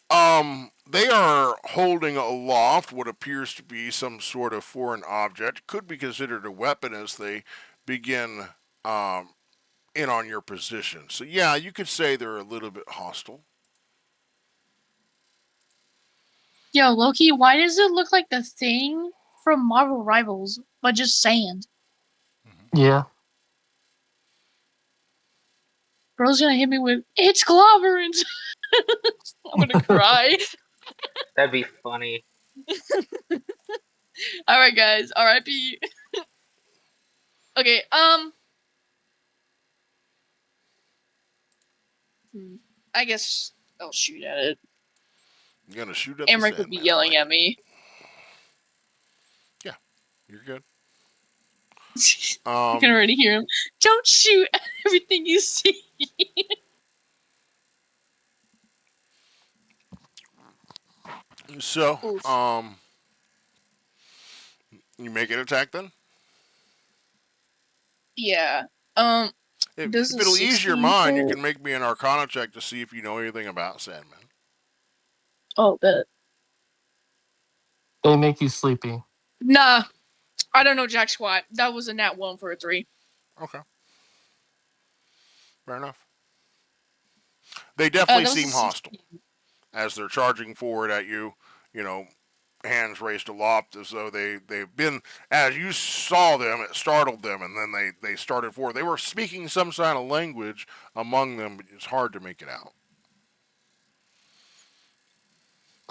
they are holding aloft what appears to be some sort of foreign object. Could be considered a weapon as they begin um, in on your position. So, yeah, you could say they're a little bit hostile. Yo, Loki, why does it look like the thing from Marvel Rivals, but just sand? Yeah. Girl's gonna hit me with, it's clobberins! I'm gonna cry. That'd be funny. Alright, guys, RIP. Okay, I guess I'll shoot at it. You're gonna shoot at the Emmerich would be Sandman. yelling Like at me. Yeah, you're good. I can already hear him. Don't shoot at everything you see. So, Oof. you make an attack then. Yeah. Does If a it'll ease your 16 mind, you hit? can make me an Arcana check to see if you know anything about Sandman. Oh, bet. They make you sleepy. Nah, I don't know jack squat. That was a nat 1 for a 3. Okay, fair enough. They definitely That was a seem 16. hostile as they're charging forward at you. You know, hands raised aloft as though they've been, as you saw them, it startled them, and then they started forward. They were speaking some kind of language among them, but it's hard to make it out.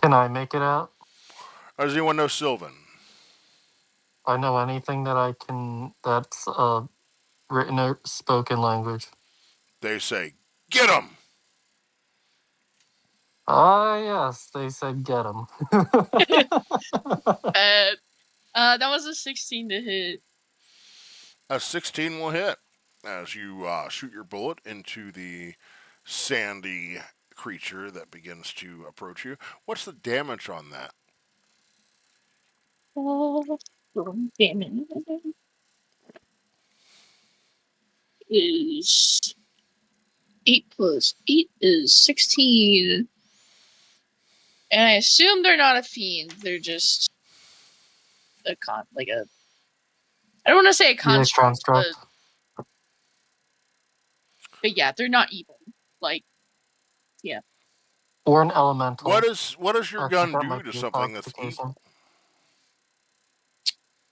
Can I make it out? Does anyone know Sylvan? I know anything that I can that's written or spoken language. They say, "Get him!" Ah, yes, they said get him. That was a 16 to hit. A 16 will hit as you shoot your bullet into the sandy creature that begins to approach you. What's the damage on that? Oh, damn it. Is 8 plus 8 is 16. And I assume they're not a fiend. They're just a I don't want to say a construct, construct. but yeah, they're not evil. Like, yeah. Or an elemental. What does your I think gun that do might to be a something that's classification.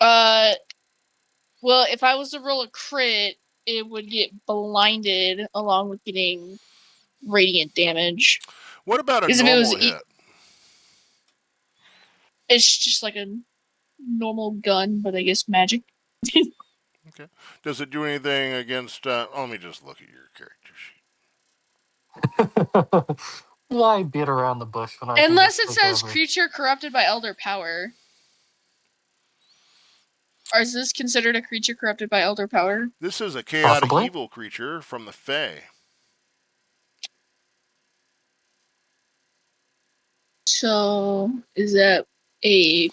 evil? Well, if I was to roll a crit, it would get blinded along with getting radiant damage. What about a Because if it was, normal hit? it's just like a normal gun, but I guess magic. Okay. Does it do anything against? Let me just look at your character sheet. Why beat around the bush when I Unless can it just says over? creature corrupted by elder power. Or is this considered a creature corrupted by elder power? This is a chaotic Possibly. evil creature from the Fae. So is that a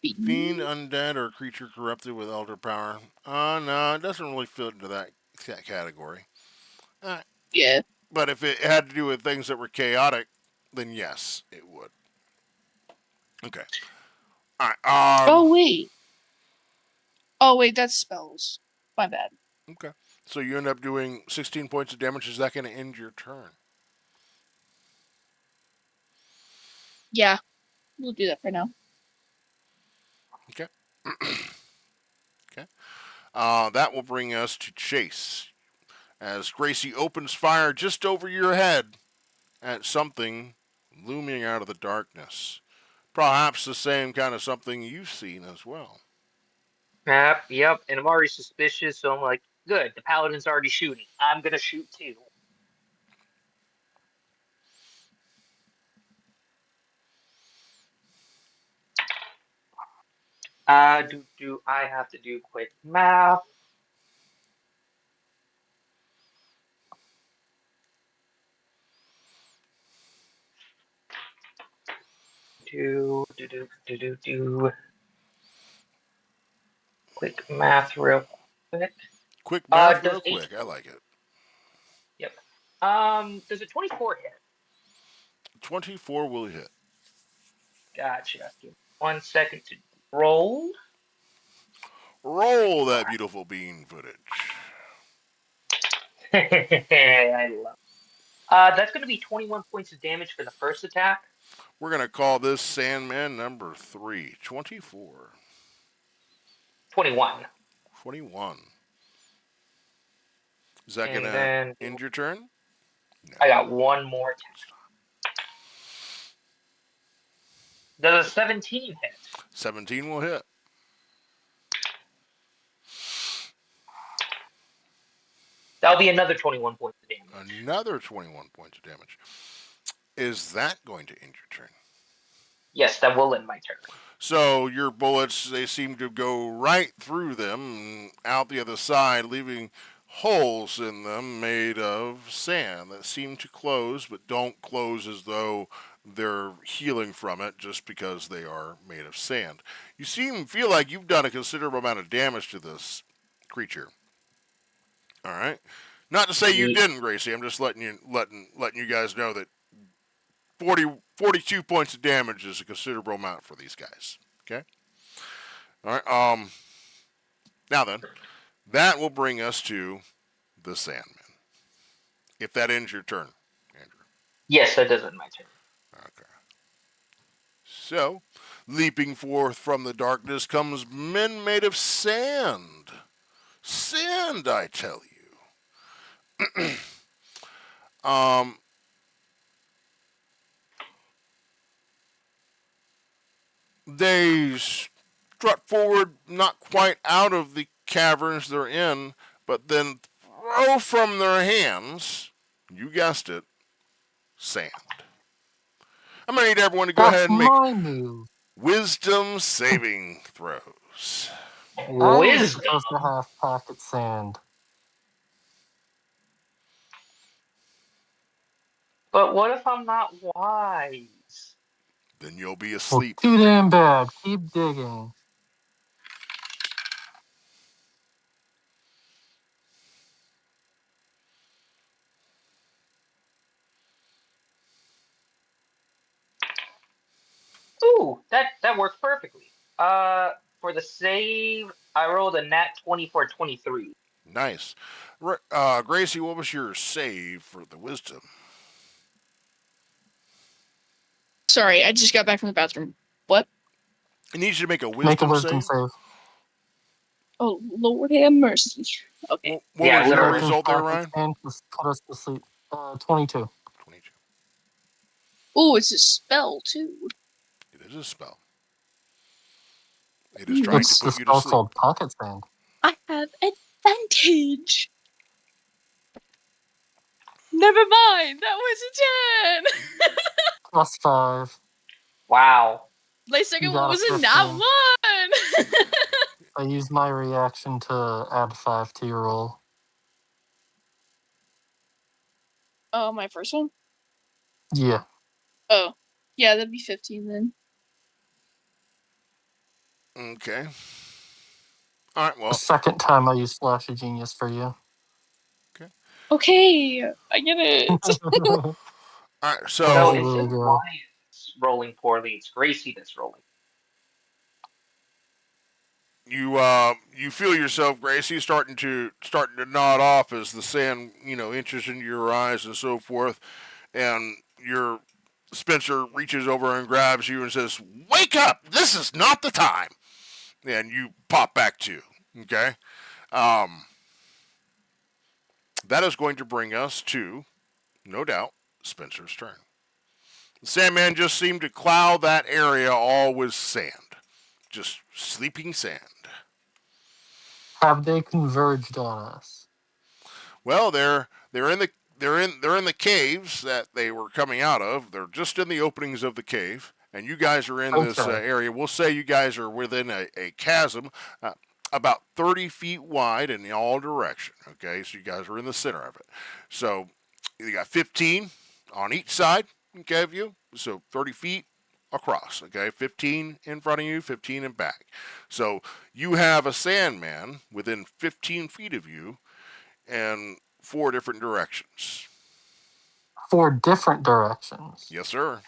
Fiend, undead, or creature corrupted with elder power. No, it doesn't really fit into that category. Uh, Yeah. but if it had to do with things that were chaotic, then yes, it would. Okay. All right. Oh wait. Oh wait, that's spells. My bad. Okay. So you end up doing 16 points of damage. Is that going to end your turn? Yeah, we'll do that for now. Okay. Okay. That will bring us to Chase. As Gracie opens fire just over your head at something looming out of the darkness. Perhaps the same kind of something you've seen as well. Yep. And I'm already suspicious, so I'm like, good. The paladin's already shooting. I'm gonna shoot too. Do I have to do quick math? Do. Quick math, real quick. Quick math, Does real quick. I like it. Yep. Does a 24 hit? 24 will hit. Gotcha. Give me 1 second to roll. Roll that beautiful bean footage. I love. That's going to be 21 points of damage for the first attack. We're going to call this Sandman number 3. 24. 21. 21. Is that going And to then end your turn? No. I got one more attack. Does a 17 hit? 17 will hit. That'll be another 21 points of damage. Another 21 points of damage. Is that going to end your turn? Yes, that will end my turn. So your bullets, they seem to go right through them and out the other side, leaving holes in them made of sand that seem to close, but don't close as though they're healing from it just because they are made of sand. You feel like you've done a considerable amount of damage to this creature. All right. Not to say you didn't, Gracie. I'm just letting you guys know that 42 points of damage is a considerable amount for these guys. Okay. All right. Now then, that will bring us to the Sandman. If that ends your turn, Andrew. Yes, that does end my turn. Okay. So, leaping forth from the darkness comes men made of sand. Sand, I tell you. They strut forward, not quite out of the caverns they're in, but then throw from their hands, you guessed it, sand. I'm going to need everyone to go ahead That's and make my move. wisdom saving throws. I'm Wisdom. supposed to have pocket sand. But what if I'm not wise? Then you'll be Well, asleep. too damn bad. Keep digging. Ooh, that works perfectly. For the save, I rolled a nat 20 for 23. Nice. Gracie, what was your save for the wisdom? Sorry, I just got back from the bathroom. What? I need you to make a wisdom, Make a wisdom save. save. Oh, Lord have mercy. Okay. What Yeah, was your literally. result there, Pocket Ryan? sand to put us to sleep. 22. 22. Oh, it's a spell too. It is a spell. It is trying to What's the put you to spell sleep. called? Pocket sand. I have advantage. Never mind. That was a 10. +5. Wow. My second You one got was a a nat 15. 1. I used my reaction to add 5 to your roll. Oh, my first one? Yeah. Oh. Yeah, that'd be 15 then. Okay. All right, The well, second time I used Flash of Genius for you. Okay, I get it. All right, So Thank you, it's little just girl. Ryan that's rolling poorly. It's Gracie that's rolling. you feel yourself, Gracie, starting to nod off as the sand inches into your eyes and so forth, and your Spencer reaches over and grabs you and says, "Wake up! This is not the time." And you pop back to. Okay, um, that is going to bring us to, no doubt, Spencer's turn. The Sandman just seemed to cloud that area all with sand, just sleeping sand. Have they converged on us? Well, they're in the they're in the caves that they were coming out of. They're just in the openings of the cave, and you guys are in this Okay. area. We'll say you guys are within a chasm, about 30 feet wide in all direction. Okay, so you guys are in the center of it. So you got 15 on each side. Okay, of you, so 30 feet across. Okay, 15 in front of you, 15 in back. So you have a Sandman within 15 feet of you and 4 different directions. 4 different directions. Yes, sir.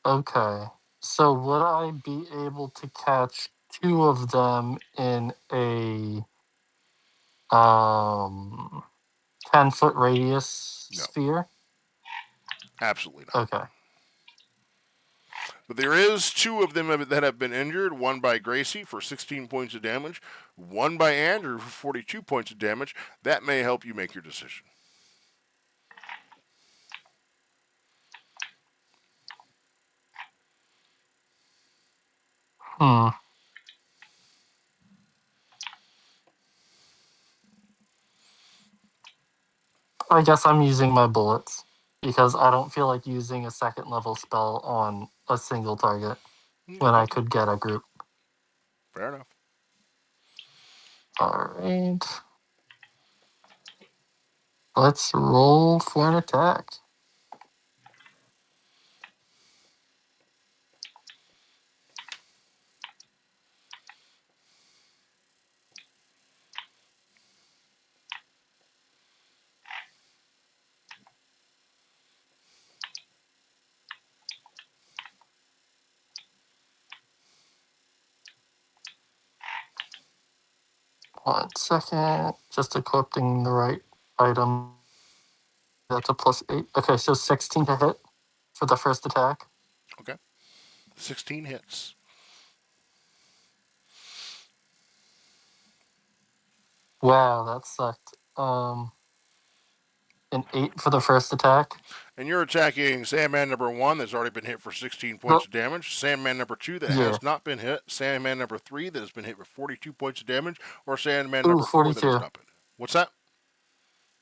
Okay. So would I be able to catch 2 of them in a 10-foot radius No, sphere? absolutely not. Okay. But there is 2 of them that have been injured. One by Gracie for 16 points of damage. One by Andrew for 42 points of damage. That may help you make your decision. Hmm. I guess I'm using my bullets because I don't feel like using a 2nd-level spell on a single target when I Okay, could get a group. fair enough. Alright. Let's roll for an attack. One second. Just equipping the right item. That's a +8. Okay, so 16 to hit for the first attack. Okay, 16 hits. Wow, that sucked. An 8 for the first attack. And you're attacking Sandman number 1 that's already been hit for 16 points Well, of damage, Sandman number 2 that yeah. has not been hit, Sandman number 3 that has been hit with 42 points of damage, or Sandman Ooh, number 4 that has 42. not been hit. What's that?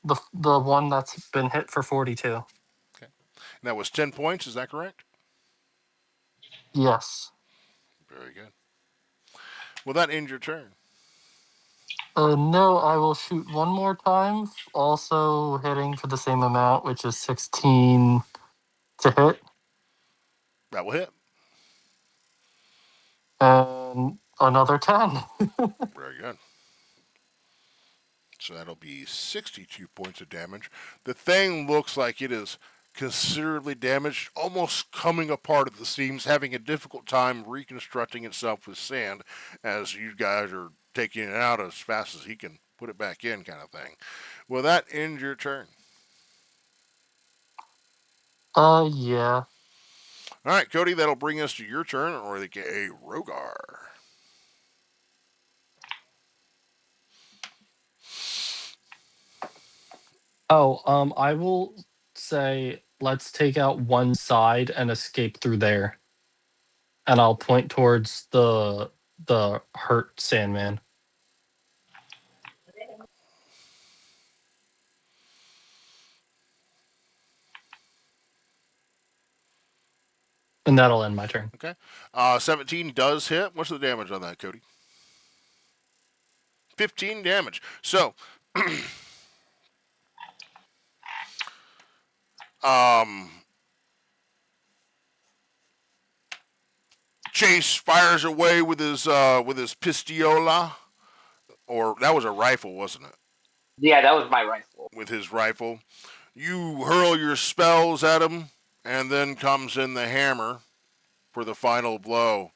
The one that's been hit for 42. Okay. And that was 10 points, is that correct? Yes. Very good. Well, that ends your turn. No, I will shoot one more time, also hitting for the same amount, which is 16 to hit, That will hit. and another 10. Very good. So that'll be 62 points of damage. The thing looks like it is considerably damaged, almost coming apart at the seams, having a difficult time reconstructing itself with sand as you guys are taking it out as fast as he can put it back in, kind of thing. Well, that ends your turn. Yeah. All right, Cody, that'll bring us to your turn, or they get a Rogar. Oh, I will say let's take out one side and escape through there. And I'll point towards the hurt Sandman. And that'll end my turn. Okay. 17 does hit. What's the damage on that, Cody? 15 damage. So, um, Chase fires away with his pistiola, or that was a rifle, wasn't it? Yeah, that was my rifle. with his rifle. You hurl your spells at him, and then comes in the hammer for the final blow.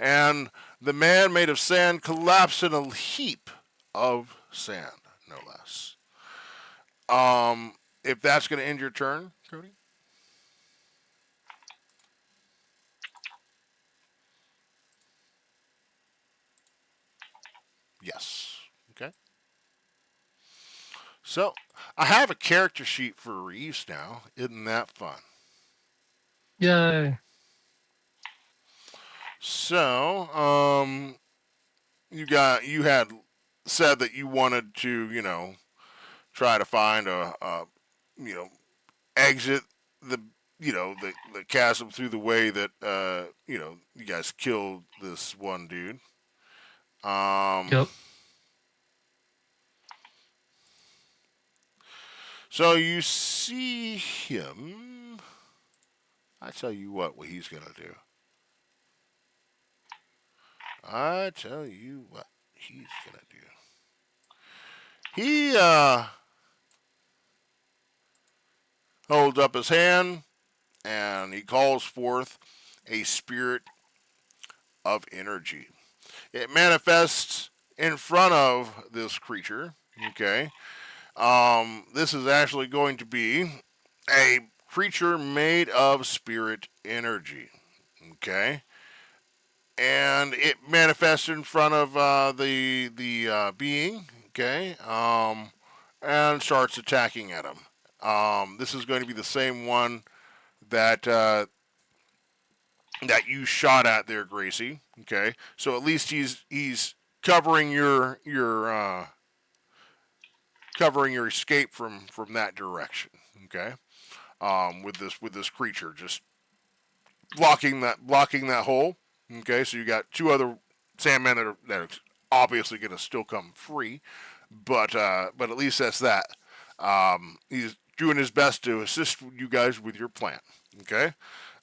And the man made of sand collapsed in a heap of sand, no less. If that's going to end your turn, Cody? Yes. Okay. So, I have a character sheet for Reeves now. Isn't that fun? Yay. So, you had said that you wanted to, try to find a exit the the chasm through the way that you guys killed this one dude. Yep. So you see him. I tell you what he's gonna do. I tell you what he's gonna do. He holds up his hand and he calls forth a spirit of energy. It manifests in front of this creature. Okay. This is actually going to be a creature made of spirit energy. Okay. And it manifests in front of the being. Okay. And starts attacking at him. This is going to be the same one that that you shot at there, Gracie. Okay, so at least he's covering your covering your escape from that direction. Okay, with this creature just blocking that hole. Okay, so you got two other sandmen that are obviously going to still come free, but at least that's that. He's doing his best to assist you guys with your plan. Okay.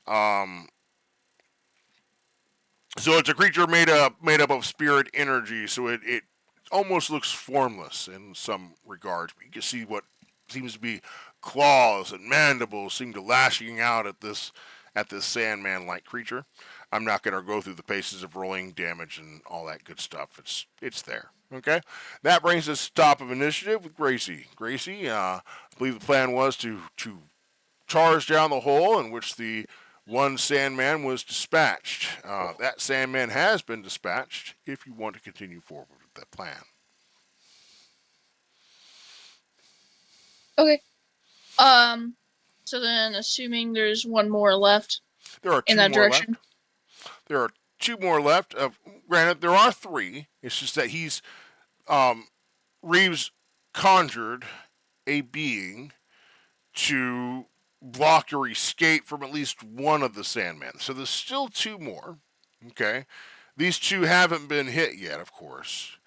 Um, So it's a creature made up of spirit energy. So it almost looks formless in some regards. You can see what seems to be claws and mandibles seem to lashing out at this Sandman-like creature. I'm not going to go through the paces of rolling damage and all that good stuff. It's there. Okay, that brings us to top of initiative with Gracie. Gracie, I believe the plan was to charge down the hole in which the one Sandman was dispatched. That Sandman has been dispatched if you want to continue forward with that plan. Okay. So then, assuming there's one more left There are in two that more direction. left. There are two more left. Granted, there are three. It's just that Reeves conjured a being to block your escape from at least one of the Sandmen. So there's still two more. Okay. These two haven't been hit yet, of course.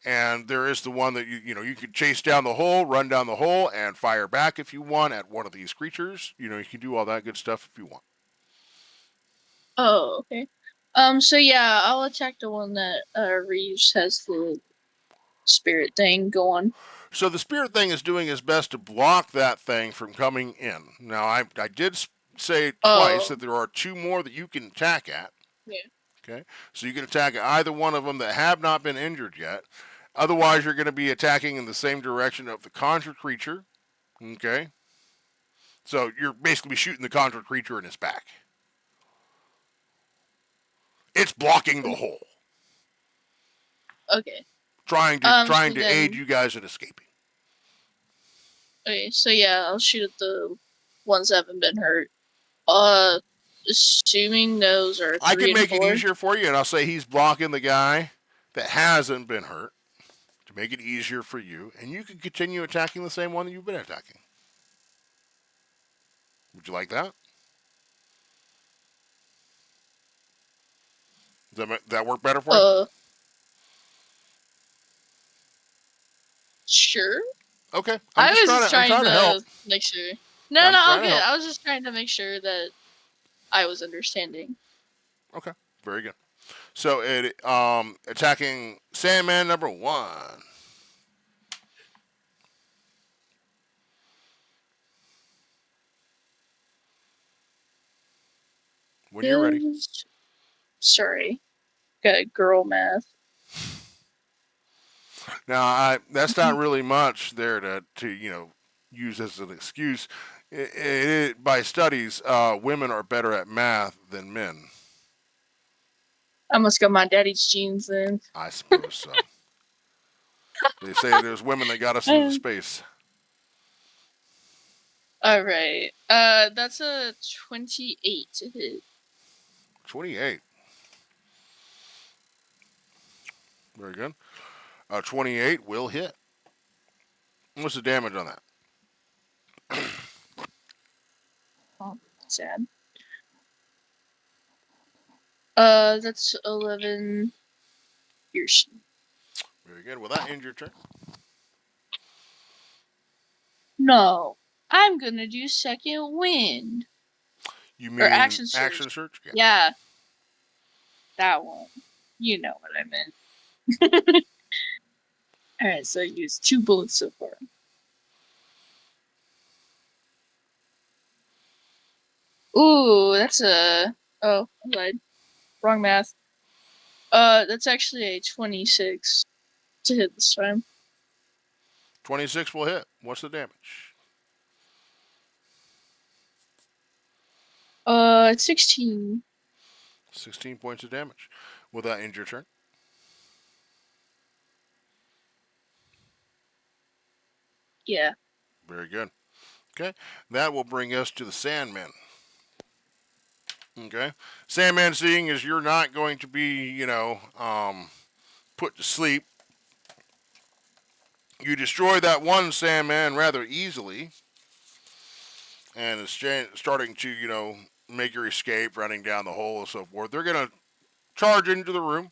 And there is the one that you could chase down the hole, run down the hole, and fire back if you want at one of these creatures. You can do all that good stuff if you want. Oh, okay. So yeah, I'll attack the one that Reeves has the spirit thing going. So the spirit thing is doing his best to block that thing from coming in. Now I did say twice that there are two more that you can attack at. Yeah. Okay, so you can attack either one of them that have not been injured yet. Otherwise, you're going to be attacking in the same direction of the conjured creature. Okay, so you're basically shooting the conjured creature in its back. It's blocking the hole. Okay. Trying to aid you guys in escaping. Okay, so yeah, I'll shoot at the ones that haven't been hurt. Assuming those are 3 I can make and 4. it easier for you, and I'll say he's blocking the guy that hasn't been hurt to make it easier for you, and you can continue attacking the same one that you've been attacking. Would you like that? Does that work better for you? Sure. Okay. I was just trying to help. Make sure. No, all good. I was just trying to make sure that I was understanding. Okay. Very good. So attacking Sandman number 1. When you're ready. Sorry. Got girl math. Now, that's not really much there to use as an excuse. By studies, women are better at math than men. I must got my daddy's genes then. I suppose so. They say there's women that got us into space. All right. That's a 28 to hit. 28. Very good. 28 will hit. What's the damage on that? Oh, sad. That's 11 piercing. Very good. Will that end your turn? No, I'm gonna do second wind. You mean Or action surge. Action surge? Yeah. That one. You know what I meant. Alright, so I used 2 bullets so far. Ooh, that's a... Oh, I lied. Wrong math. That's actually a 26 to hit this time. 26 will hit. What's the damage? 16. 16 points of damage. Will that end your turn? Yeah. Very good. Okay. That will bring us to the Sandmen. Okay. Sandman, seeing as you're not going to be, put to sleep, you destroy that one Sandman rather easily. And is starting to, make your escape, running down the hole and so forth. They're going to charge into the room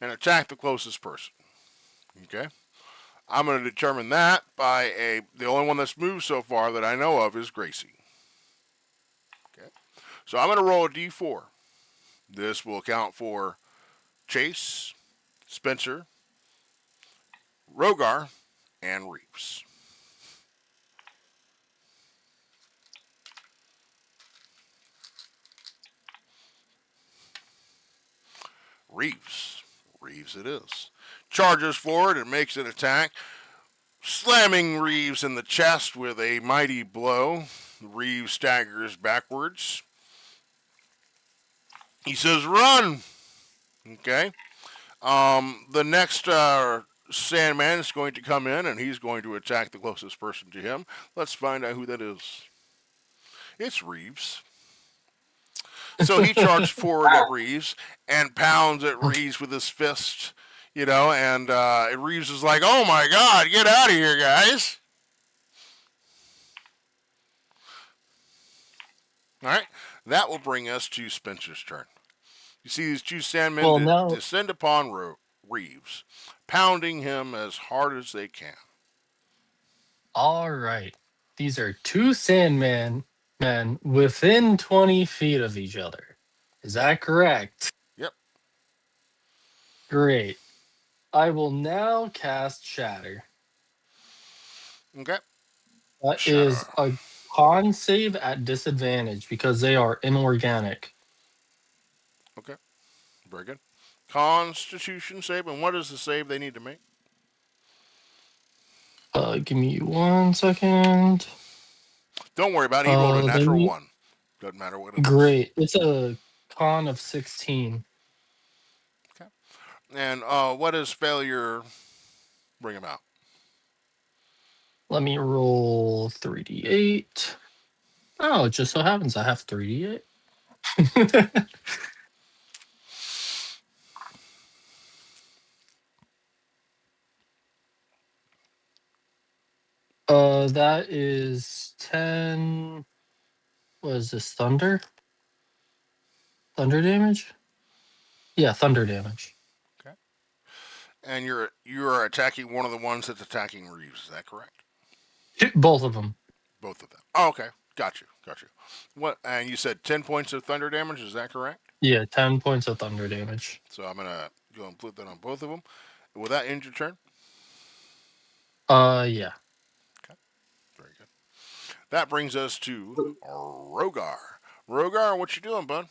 and attack the closest person. Okay? I'm going to determine that by the only one that's moved so far that I know of is Gracie. Okay? So I'm going to roll a d4. This will account for Chase, Spencer, Rogar, and Reeves. Reeves it is. Charges forward and makes an attack, slamming Reeves in the chest with a mighty blow. Reeves staggers backwards. He says, "Run!" Okay. The next Sandman is going to come in and he's going to attack the closest person to him. Let's find out who that is. It's Reeves. So he charged forward at Reeves and pounds at Reeves with his fist, and Reeves is like, "Oh my God, get out of here, guys." All right, that will bring us to Spencer's turn. You see these 2 Sandmen descend upon Reeves, pounding him as hard as they can. All right. These are 2 Sandmen men within 20 feet of each other. Is that correct? Yep. Great. I will now cast Shatter. Okay. That is a con save at disadvantage because they are inorganic. Okay. Very good. Constitution save, and what is the save they need to make? Give me 1 second. Don't worry about it. He rolled a natural 1. Doesn't matter what it is. Great. It's a con of 16. Okay. And what does failure bring about? Let me roll 3d8. Oh, it just so happens I have 3d8. That is 10. What is this? Thunder? Thunder damage? Yeah, thunder damage. Okay. And you are attacking one of the ones that's attacking Reeves. Is that correct? Both of them. Both of them. Oh, okay. Got you. What? And you said 10 points of thunder damage. Is that correct? Yeah, 10 points of thunder damage. So I'm gonna go and put that on both of them. Will that end your turn? Yeah. Okay. Very good. That brings us to Rogar. Rogar, what you doing, bud?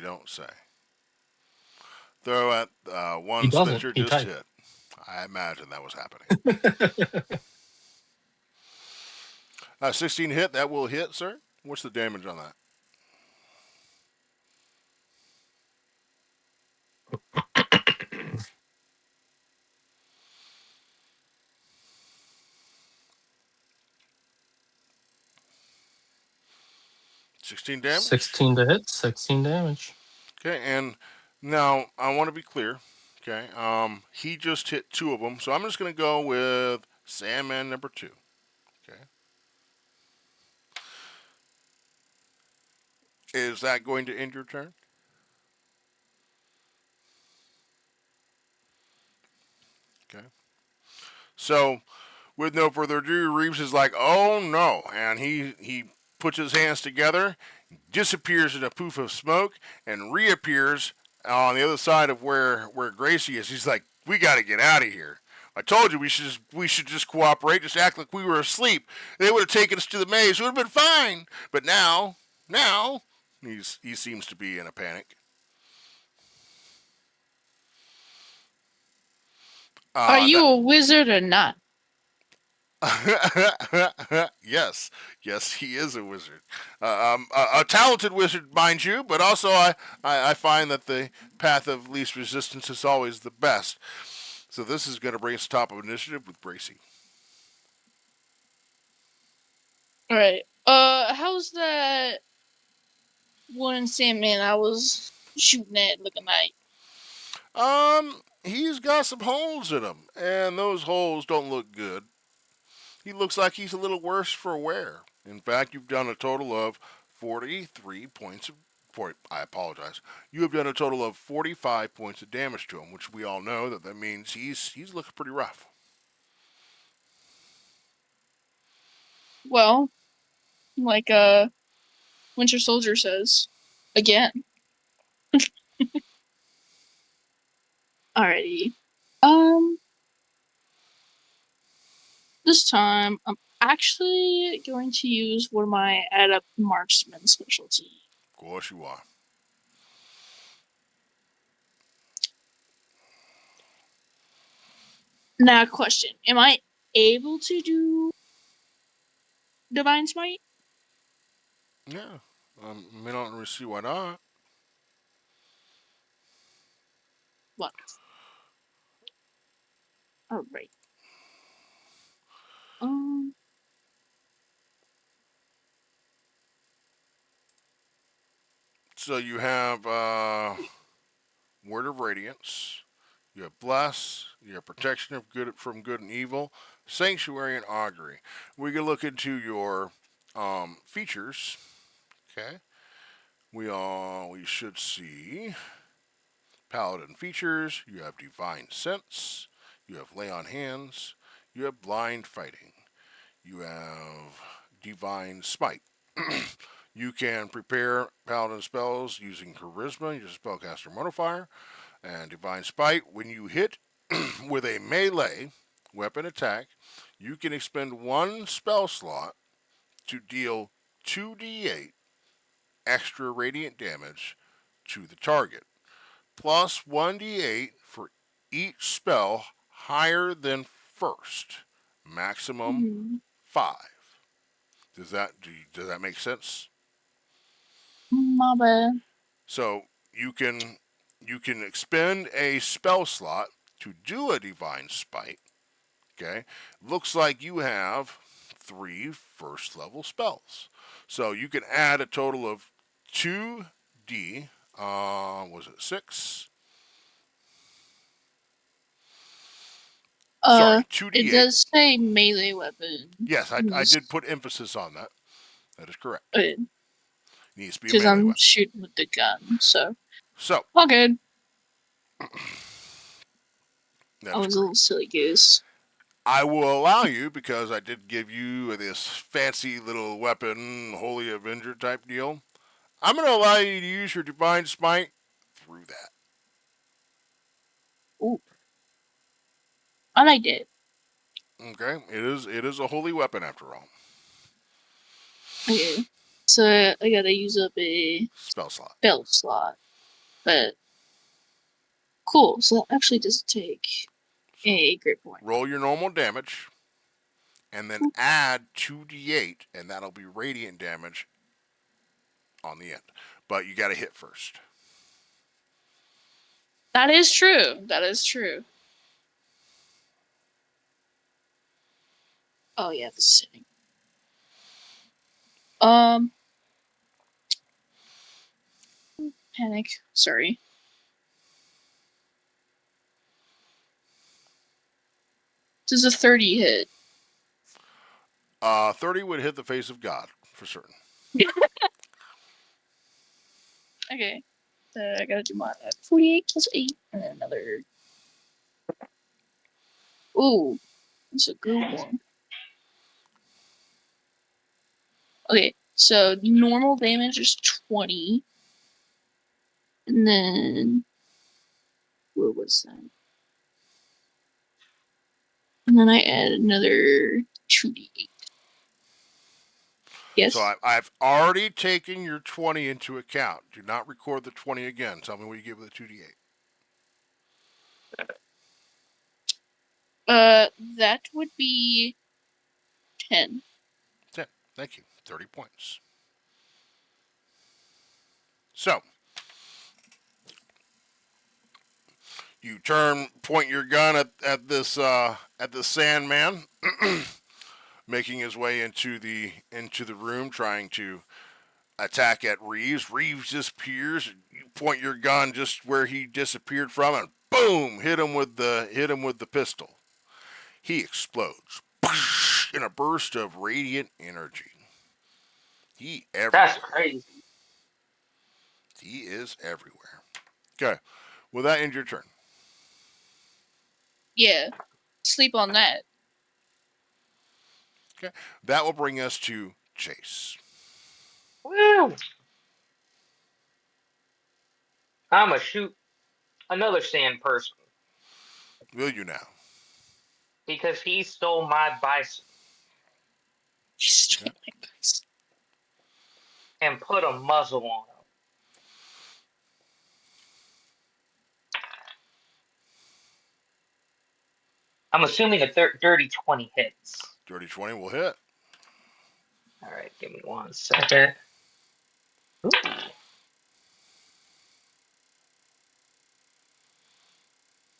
You don't say. Throw at He one doesn't. Spencer He just typed. hit. I imagine that was happening. 16 hit. That will hit, sir. What's the damage on that? $16 damage. 16 to hit, 16 damage. Okay, and now I want to be clear. Okay, he just hit 2 of them, so I'm just going to go with Sandman number 2. Okay, is that going to end your turn? Okay, so with no further ado, Reeves is like, "Oh no!" and he puts his hands together, disappears in a poof of smoke, and reappears on the other side of where Gracie is. He's like, "We got to get out of here. I told you we should just cooperate, just act like we were asleep. They would have taken us to the maze. It would have been fine. But now, he seems to be in a panic. Are you a wizard or not? Yes, he is a wizard. A talented wizard, mind you, but also I find that the path of least resistance is always the best. So this is going to bring us top of initiative with Gracie. All right. How's that one Sandman I was shooting at looking like? He's got some holes in him, and those holes don't look good. He looks like he's a little worse for wear. In fact, you've done a total of 43 points of. I apologize. You have done a total of 45 points of damage to him, which we all know that means he's looking pretty rough. Well, like Winter Soldier says, again. Alrighty. This time I'm actually going to use one of my adept marksman specialty. Of course you are. Now, question: am I able to do Divine Smite? Yeah. I don't really see why not. What? All right. So you have Word of Radiance. You have Bless. You have Protection of Good from Good and Evil. Sanctuary and Augury. We can look into your features. Okay. We should see Paladin features. You have Divine Sense. You have Lay on Hands. You have Blind Fighting. You have Divine Smite. You can prepare Paladin spells using Charisma, your spellcaster modifier, and Divine Smite. When you hit with a melee weapon attack, you can expend 1 spell slot to deal 2d8 extra radiant damage to the target, plus 1d8 for each spell higher than first, maximum 5. Does that make sense? My bad. So you can expend a spell slot to do a Divine Smite. Okay, looks like you have 3 first level spells, so you can add a total of 2d. Was it 6? Sorry, 2d8. It does say melee weapon. Yes, I did put emphasis on that. That is correct. It needs to be a because melee I'm weapon. shooting with the gun, so all good. That I is was a little silly goose. I will allow you, because I did give you this fancy little weapon, Holy Avenger type deal. I'm going to allow you to use your Divine Smite through that. Ooh. I liked it. Okay, it is a holy weapon after all. Okay, so I gotta use up a Spell slot. spell slot. But cool. So that actually does take a great point. Roll your normal damage, and then add 2d8, and that'll be radiant damage on the end. But you got to hit first. That is true. That is true. Oh yeah, the sitting. Panic. Sorry. Does a 30 hit? 30 would hit the face of God, for certain. Okay. I gotta do my 48 plus 8 and another. Ooh, that's a good one. Okay, so normal damage is 20. And then what was that? And then I add another 2d8. Yes. So I've already taken your 20 into account. Do not record the 20 again. Tell me what you give with the 2d8. That would be 10. 10. Thank you. 30 points. So, you point your gun at this Sandman, making his way into the room, trying to attack at Reeves. Reeves disappears. You point your gun just where he disappeared from, and boom, hit him with the pistol. He explodes in a burst of radiant energy. That's crazy. He is everywhere. Okay, will that end your turn? Yeah. Sleep on that. Okay, that will bring us to Chase. Woo! I'ma shoot another sand person Will you now? because he stole my bicycle Okay. and put a muzzle on him. I'm assuming a dirty 20 hits. Dirty 20 will hit. All right, give me 1 second. Ooh.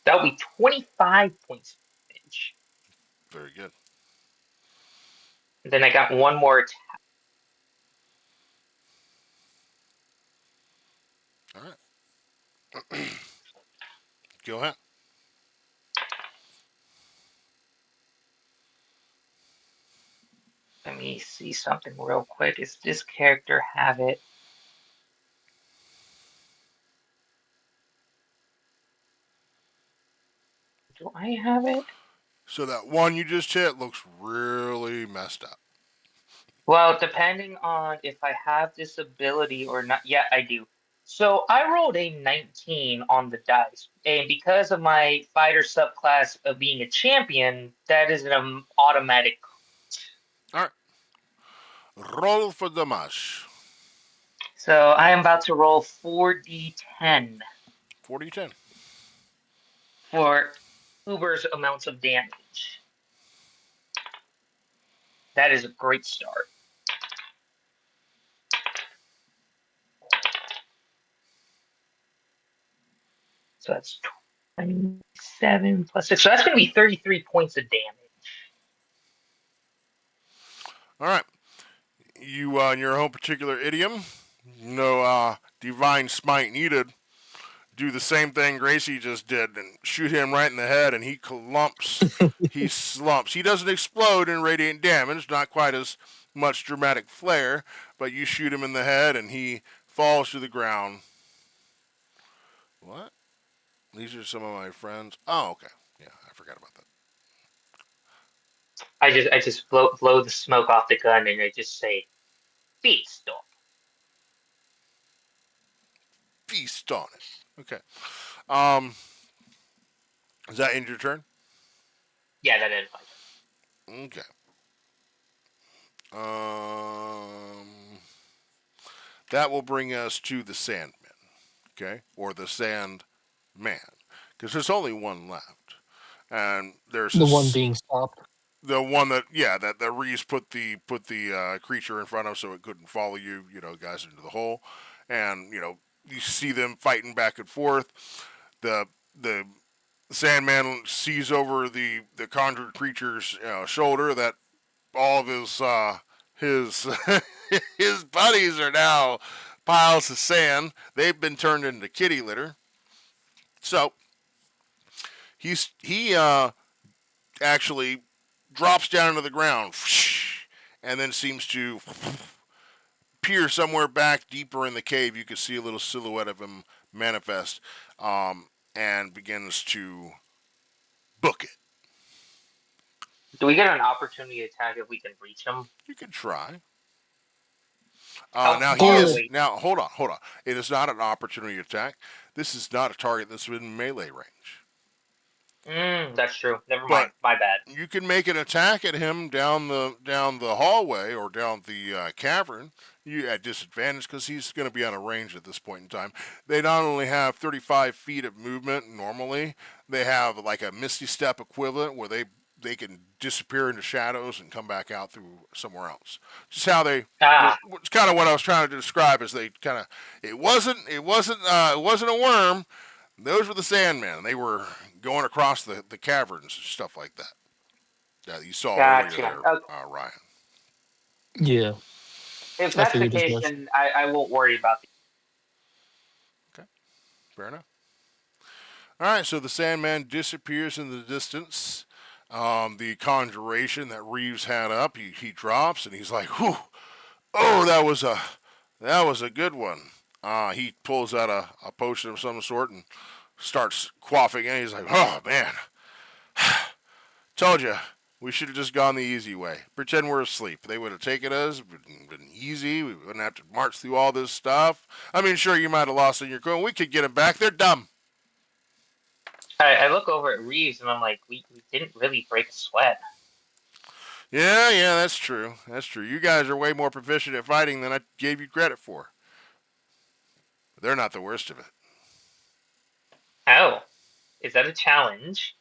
That'll be 25 points of damage. Very good. And then I got one more attack. All right. Go ahead. Let me see something real quick. Does this character have it? Do I have it? So that one you just hit looks really messed up. Well, depending on if I have this ability or not. Yeah, I do. So I rolled a 19 on the dice. And because of my fighter subclass of being a champion, that is an automatic. All right. Roll for damage. So I am about to roll 4d10 40-10. for Uber's amounts of damage. That is a great start. So that's 27 plus 6. So that's going to be 33 points of damage. All right. You, in your own particular idiom, no divine smite needed, do the same thing Gracie just did and shoot him right in the head, and he clumps. He slumps. He doesn't explode in radiant damage, not quite as much dramatic flair, but you shoot him in the head, and he falls to the ground. What? These are some of my friends. Oh, okay. Yeah, I forgot about that. I just blow the smoke off the gun and I just say, feast on. Feast on it. Okay. Um, is that end your turn? Yeah, that ends my turn. Okay. Um, that will bring us to the Sandman. okay, or the Sand Man, because there's only one left, and there's The one this being stopped. the one that that Reeves put the creature in front of so it couldn't follow you, guys into the hole, and you see them fighting back and forth. The Sandman sees over the conjured creature's shoulder that all of his his buddies are now piles of sand. They've been turned into kitty litter. So he actually drops down into the ground and then seems to appear somewhere back deeper in the cave. You can see a little silhouette of him manifest, and begins to book it. Do we get an opportunity attack if we can reach him? You can try. How Now he far is away? now. Hold on. It is not an opportunity attack. This is not a target that's within melee range. That's true. Never But mind. My bad. you can make an attack at him down the hallway or down the cavern. You at disadvantage because he's going to be out of range at this point in time. They not only have 35 feet of movement normally, they have like a misty step equivalent where they can disappear into shadows and come back out through somewhere else. Just how they. It's kind of what I was trying to describe. Is they kind of it wasn't a worm. Those were the Sandmen. They were going across the caverns and stuff like that. That you saw earlier Gotcha. there, Okay. Ryan. Yeah. If I that's the figured as case, much. then I won't worry about the. Okay, fair enough. All right, so the Sandman disappears in the distance. The conjuration that Reeves had up, he drops and he's like, "Whew, oh, that was a good one." He pulls out a potion of some sort and starts quaffing, and he's like, "Oh man, told you we should have just gone the easy way. Pretend we're asleep. They would have taken us, been easy. We wouldn't have to march through all this stuff. I mean, sure, you might have lost in your coin. We could get them back. They're dumb." I look over at Reeves and I'm like, we didn't really break a sweat. Yeah, that's true. That's true. You guys are way more proficient at fighting than I gave you credit for. But they're not the worst of it. Oh, is that a challenge?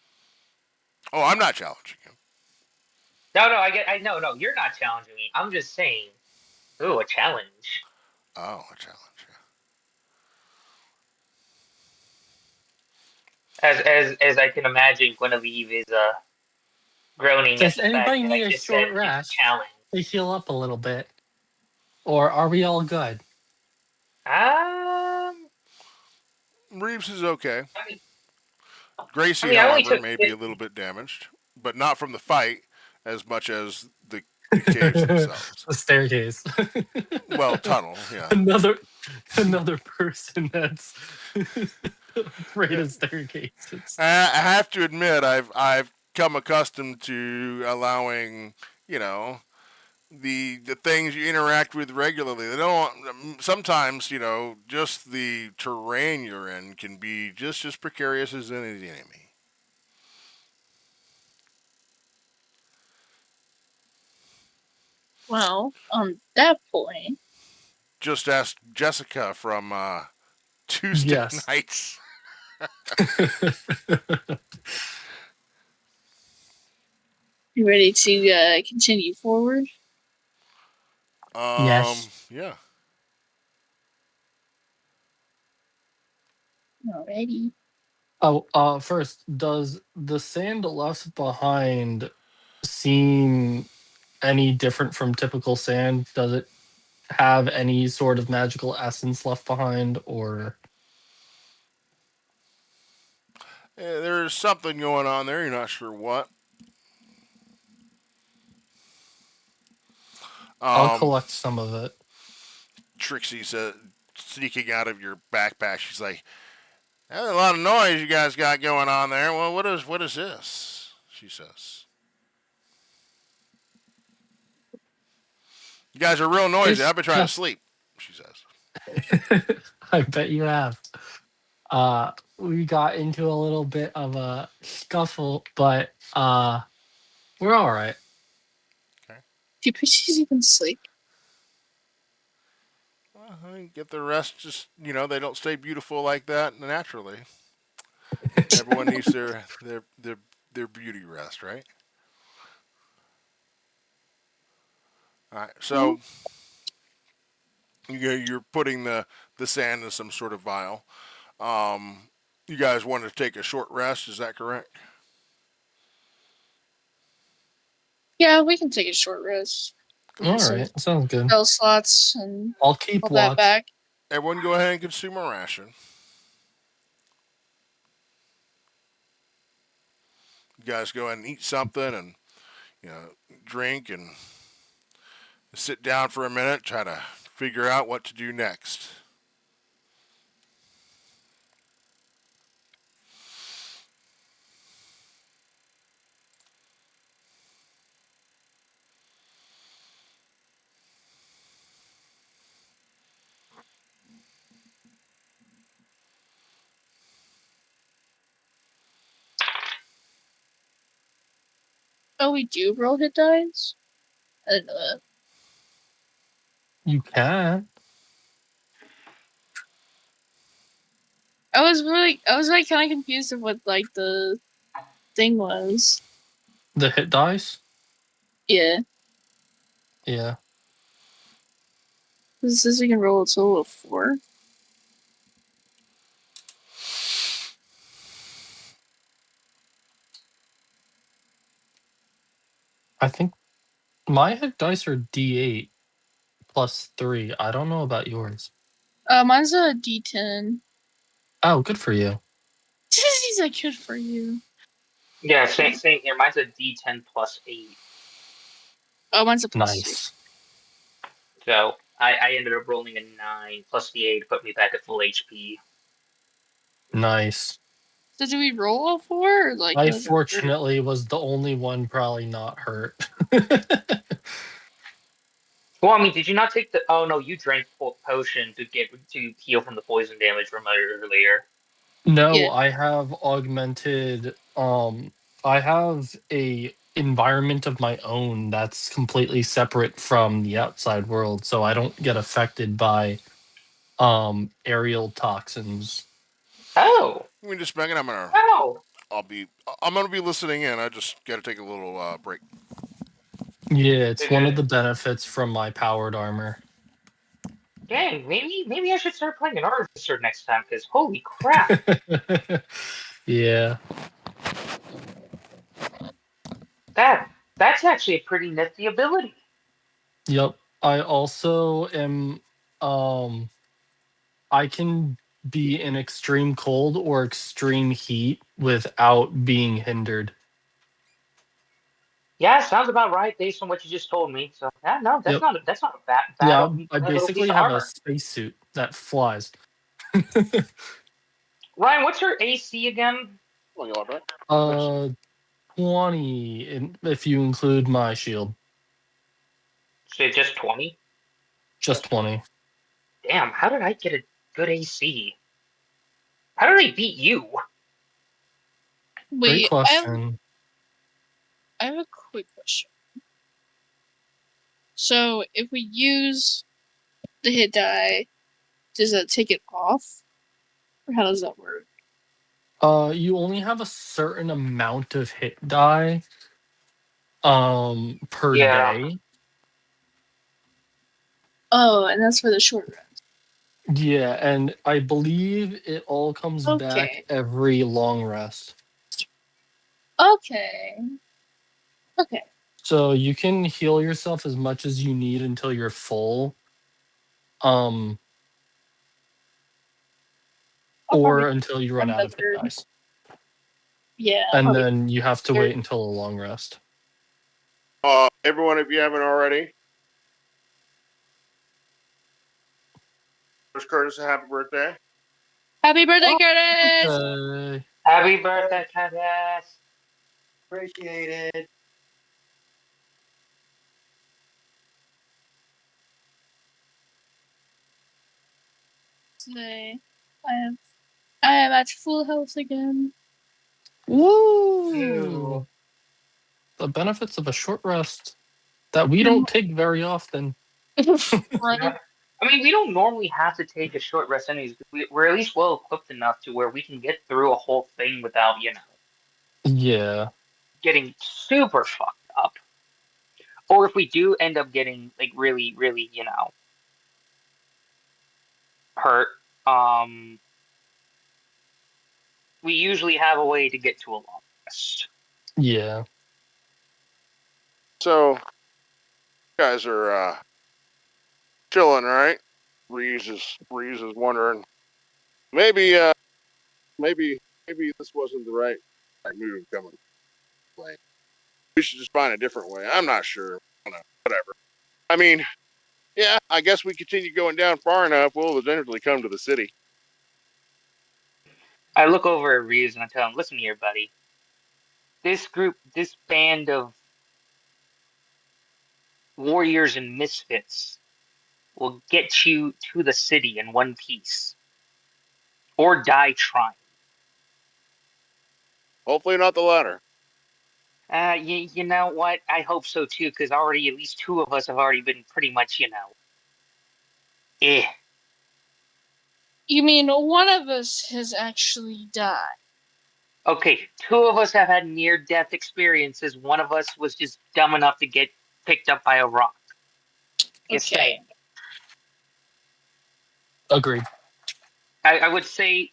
Oh, I'm not challenging you. No, no, you're not challenging me. I'm just saying, ooh, a challenge. Oh, a challenge. As I can imagine, Guinevere is groaning Does at the fact anybody that need I a just short said it's rest? a challenge. They heal up a little bit. Or are we all good? Reeves is okay. I mean, Gracie, I only however, took may be a little bit damaged, but not from the fight as much as the caves themselves. The staircase. Well, tunnel, yeah. Another person that's afraid of staircases. I have to admit, I've come accustomed to allowing, the things you interact with regularly. They don't. Sometimes, just the terrain you're in can be just as precarious as any enemy. Well, on that point, Just ask Jessica from Tuesday Yes. nights. you ready to continue forward? Yes. Yeah. Alrighty. Oh, first, does the sand left behind seem any different from typical sand? Does it have any sort of magical essence left behind, or There's something going on there. You're not sure what. I'll collect some of it. Trixie's sneaking out of your backpack. She's like, "That's a lot of noise you guys got going on there. Well, what is this?" She says. "You guys are real noisy. I've been trying to sleep," she says. I bet you have. We got into a little bit of a scuffle, but we're all right. Do you think she's even asleep? Get the rest. Just they don't stay beautiful like that naturally. Everyone needs their beauty rest, right? All right. Mhm. So you're putting the sand in some sort of vial. You guys want to take a short rest? Is that correct? Yeah, we can take a short rest. Go All get some right, sounds good. spell slots and I'll keep pull that watch. back. Everyone, go ahead and consume a ration. You guys go ahead and eat something, and drink and sit down for a minute. Try to figure out what to do next. Oh, we do roll hit dice? I didn't know that. You can. I was like kind of confused of what like the thing was. The hit dice? Yeah. Yeah. It says we can roll a total of 4. I think my hit dice are D8 plus 3. I don't know about yours. Mine's a D10. Oh, good for you. He's like, good for you. Yeah, same here. Mine's a D10 plus 8. Oh, mine's a plus 6. Nice. So I ended up rolling a 9 plus the 8 put me back at full HP. Nice. So do we roll all 4? Or like, I fortunately was the only one probably not hurt. Well, I mean, did you not take the? Oh no, you drank potion to heal from the poison damage from earlier. No, Yeah. I have augmented I have a environment of my own that's completely separate from the outside world, so I don't get affected by aerial toxins. Oh, Give me just a second. oh, I'm gonna be listening in. I just got to take a little break. Yeah, it's one of good. the benefits from my powered armor. Dang, maybe I should start playing an artificer next time because holy crap. Yeah. That's actually a pretty nifty ability. Yep. I also am I can be in extreme cold or extreme heat without being hindered. Yeah, sounds about right based on what you just told me. So yeah, no, Yep. that's not a bad Yeah, I bad little piece basically of have a armor. spacesuit that flies. Ryan, what's your AC again? uh 20 if you include my shield. Say just 20? Just 20. Damn, how did I get a good AC? How did I beat you? Great Wait, question. I have a quick question. So if we use the hit die, does that take it off? Or how does that work? You only have a certain amount of hit die per Yeah. day. Oh, and that's for the short rest. Yeah, and I believe it all comes back Okay. every long rest. Okay. Okay. So you can heal yourself as much as you need until you're full. I'll Or probably until you run out of hit another. dice. Yeah. I'll And probably then you have to wait until a long rest. Everyone, if you haven't already, wish Curtis a happy birthday. Happy birthday, Oh, Curtis! happy birthday, Curtis. Appreciate it. Today, I am at full health again. Woo! Ew. The benefits of a short rest that we don't take very often. Right? Yeah. I mean, we don't normally have to take a short rest anyways. We're at least well equipped enough to where we can get through a whole thing without, Yeah. getting super fucked up. Or if we do end up getting like really, really, hurt, we usually have a way to get to a long rest. Yeah. So, you guys are chilling, right? Reeves is wondering maybe maybe this wasn't the right move coming. Like, we should just find a different way. I'm not sure. I don't know. Whatever. I mean, yeah, I guess we continue going down far enough, we'll eventually come to the city. I look over at Reeves and I tell him, listen here, buddy. This band of warriors and misfits will get you to the city in one piece. Or die trying. Hopefully not the latter. You know what? I hope so too, because already at least two of us have already been pretty much, eh. You mean one of us has actually died? Okay, two of us have had near-death experiences. One of us was just dumb enough to get picked up by a rock. Just Okay. saying. Agreed. I would say,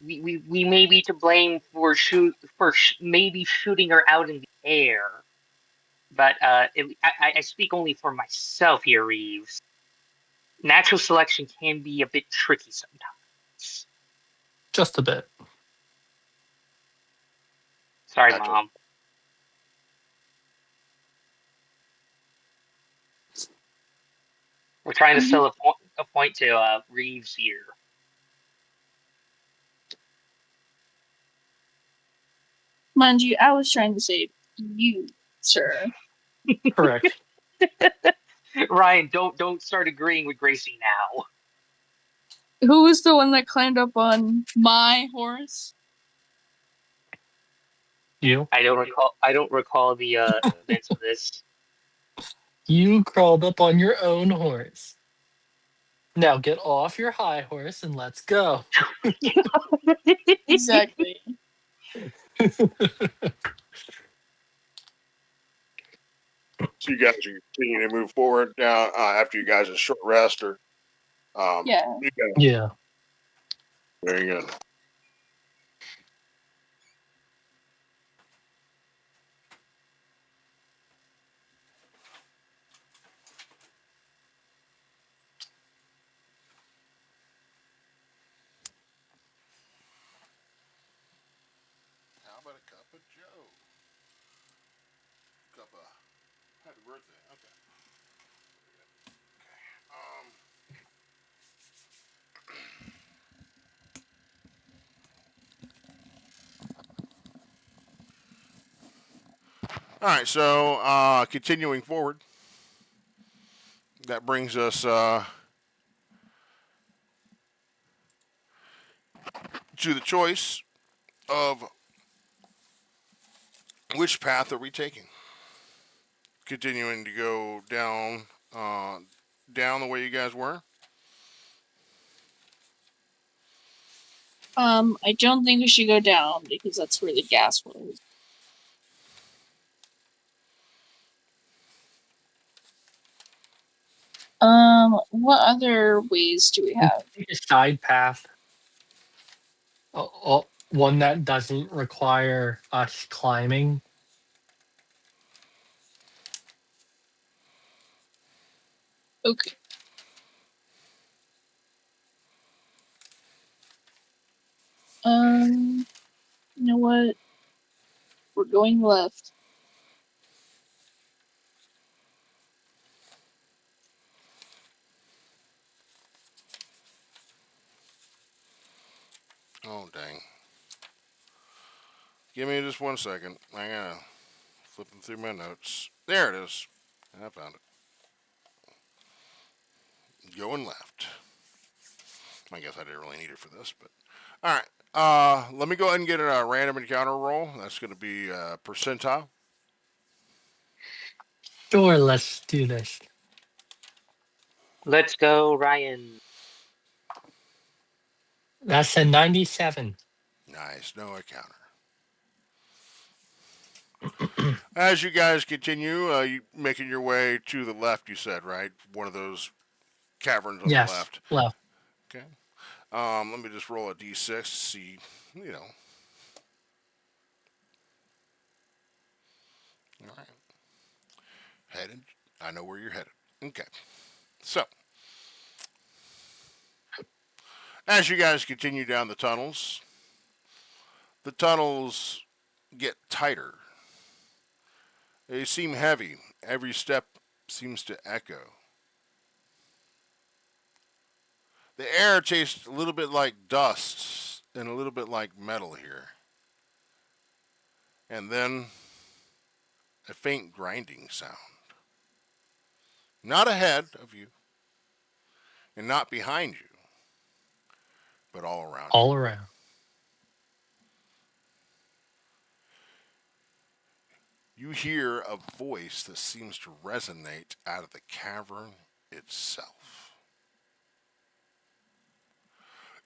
we may be to blame for maybe shooting her out in the air, but I speak only for myself here, Reeves. Natural selection can be a bit tricky sometimes. Just a bit. Sorry, Gotcha. Mom. We're trying to sell a point to Reeves here. Mind you, I was trying to say you, sir. Correct. Ryan, don't start agreeing with Gracie now. Who was the one that climbed up on my horse? You? I don't recall the events of this. You crawled up on your own horse. Now get off your high horse and let's go. Exactly. So you guys are continuing to move forward now after you guys' a short rest, or Yeah. you guys, Yeah. very good. How about a cup of Joe? Cup of happy birthday. Okay. Okay. All right. So continuing forward, that brings us to the choice of which path are we taking? Continuing to go down the way you guys were. I don't think we should go down because that's where the gas was. What other ways do we have? Take a side path. One that doesn't require us climbing. Okay. You know what? We're going left. Oh dang! Give me just 1 second. I gotta flipping through my notes. There it is. I found it. Going left. I guess I didn't really need it for this, but all right. Let me go ahead and get a random encounter roll. That's going to be percentile. Sure, let's do this. Let's go, Ryan. That's a 97. Nice, no encounter. As you guys continue, you making your way to the left, you said, right? One of those caverns on the Yes, left. left. Okay. Let me just roll a d6 to see, you know. All right. Headed. I know where you're headed. Okay. So, as you guys continue down the tunnels get tighter. They seem heavy. Every step seems to echo. The air tastes a little bit like dust and a little bit like metal here. And then a faint grinding sound. Not ahead of you and not behind you, but all around you. All around. You hear a voice that seems to resonate out of the cavern itself.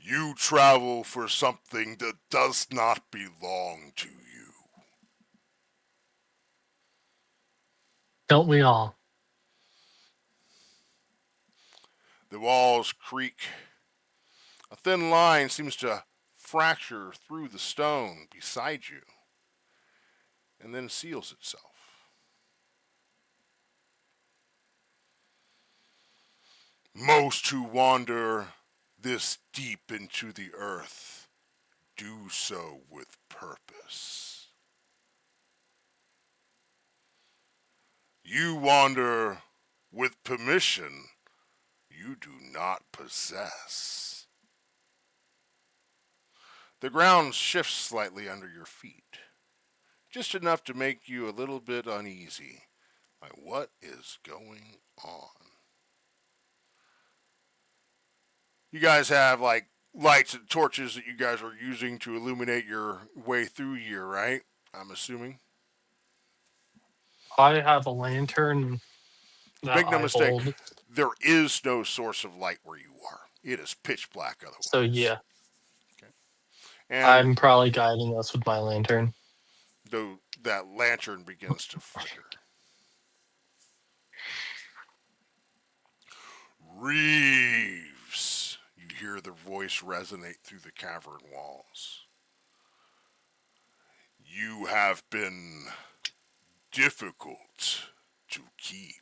You travel for something that does not belong to you. Don't we all? The walls creak. A thin line seems to fracture through the stone beside you and then seals itself. Most who wander this deep into the earth do so with purpose. You wander with permission you do not possess. The ground shifts slightly under your feet, just enough to make you a little bit uneasy. Like, what is going on? You guys have like lights and torches that you guys are using to illuminate your way through here, right? I'm assuming. I have a lantern that Make no I mistake, hold. there is no source of light where you are. It is pitch black So otherwise. yeah, Okay. And I'm probably guiding us with my lantern. though that lantern begins to flicker. Reeves! You hear the voice resonate through the cavern walls. You have been difficult to keep.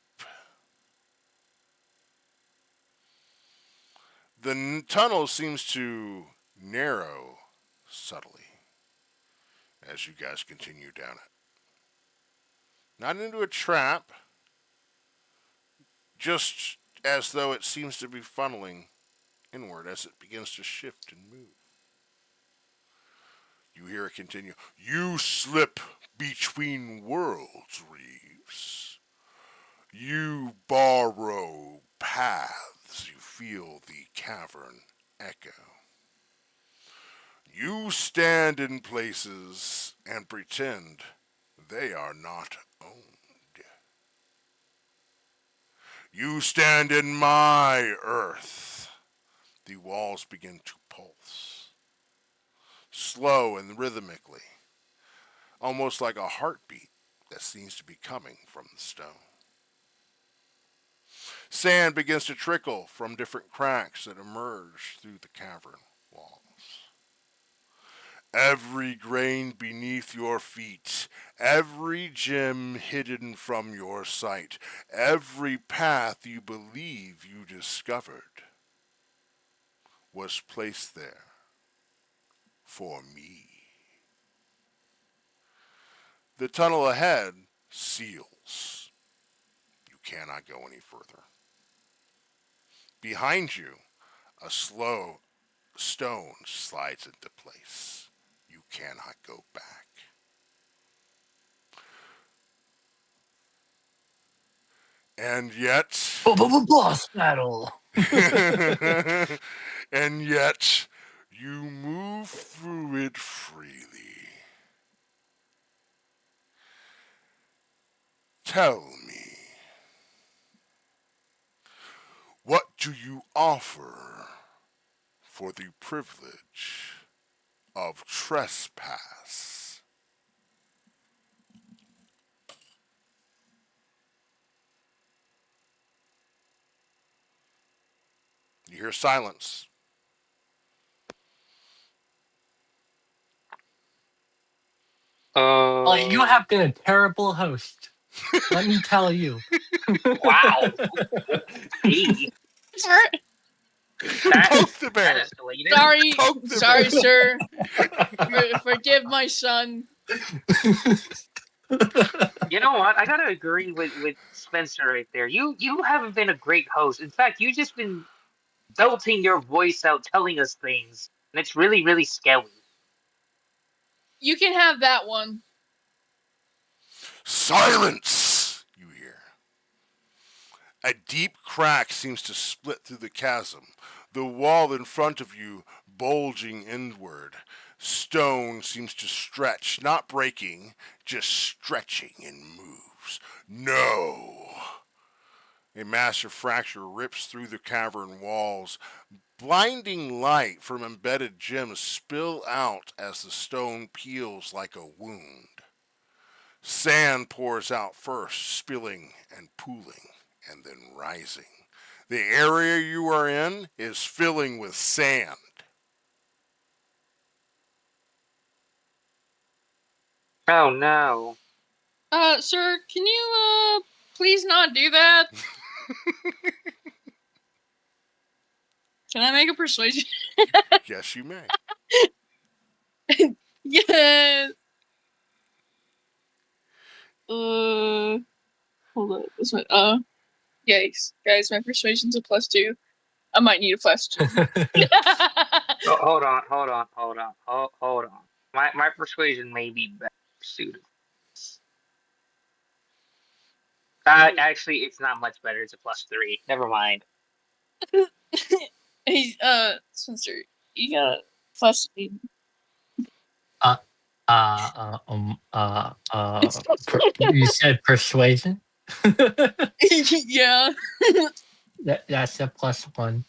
The tunnel seems to narrow subtly as you guys continue down it. Not into a trap, just as though it seems to be funneling inward as it begins to shift and move. You hear it continue. You slip between worlds, Reeves. You borrow paths. You feel the cavern echo. You stand in places and pretend they are not owned. You stand in my earth. The walls begin to pulse, slow and rhythmically, almost like a heartbeat that seems to be coming from the stone. Sand begins to trickle from different cracks that emerge through the cavern walls. Every grain beneath your feet, every gem hidden from your sight, every path you believe you discovered was placed there for me. The tunnel ahead seals. You cannot go any further. Behind you, a slow stone slides into place. You cannot go back. And yet, Boss battle. and yet, you move through it freely. Tell me, what do you offer for the privilege of trespass? You hear silence. Oh, you have been a terrible host. Let me tell you. Wow. Hey, that Poke the bear. escalated. Sorry, Poke the sorry, bear. sir. Forgive my son. You know what? I gotta agree with Spencer right there. You haven't been a great host. In fact, you've just been belting your voice out, telling us things, and it's really, really scary. You can have that one. Silence! You hear. A deep crack seems to split through the chasm, the wall in front of you bulging inward. Stone seems to stretch, not breaking, just stretching and moves. No! A massive fracture rips through the cavern walls. Blinding light from embedded gems spill out as the stone peels like a wound. Sand pours out first, spilling and pooling, and then rising. The area you are in is filling with sand. Oh no. Sir, can you please not do that? Can I make a persuasion? Yes, you may. Yes. Hold on. What's my yikes, guys, my persuasion's a +2. I might need a +2. Oh, hold on. My persuasion may be better suited. Actually, it's not much better. It's a +3. Never mind. Hey, Spencer, you got a +8. You said persuasion? Yeah. That's a +1.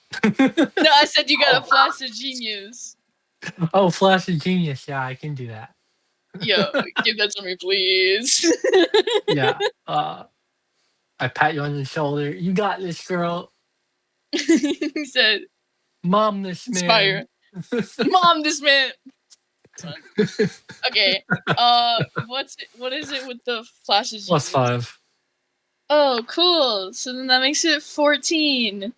No, I said you got a flash of genius. Oh, Flash of Genius. Yeah, I can do that. Yo, give that to me, please. Yeah. I pat you on the shoulder. You got this, girl. He said, Mom, this inspire. man. Mom, this man. Son. Okay. What is it with the flash of genius? +5. Oh, cool. So then that makes it 14.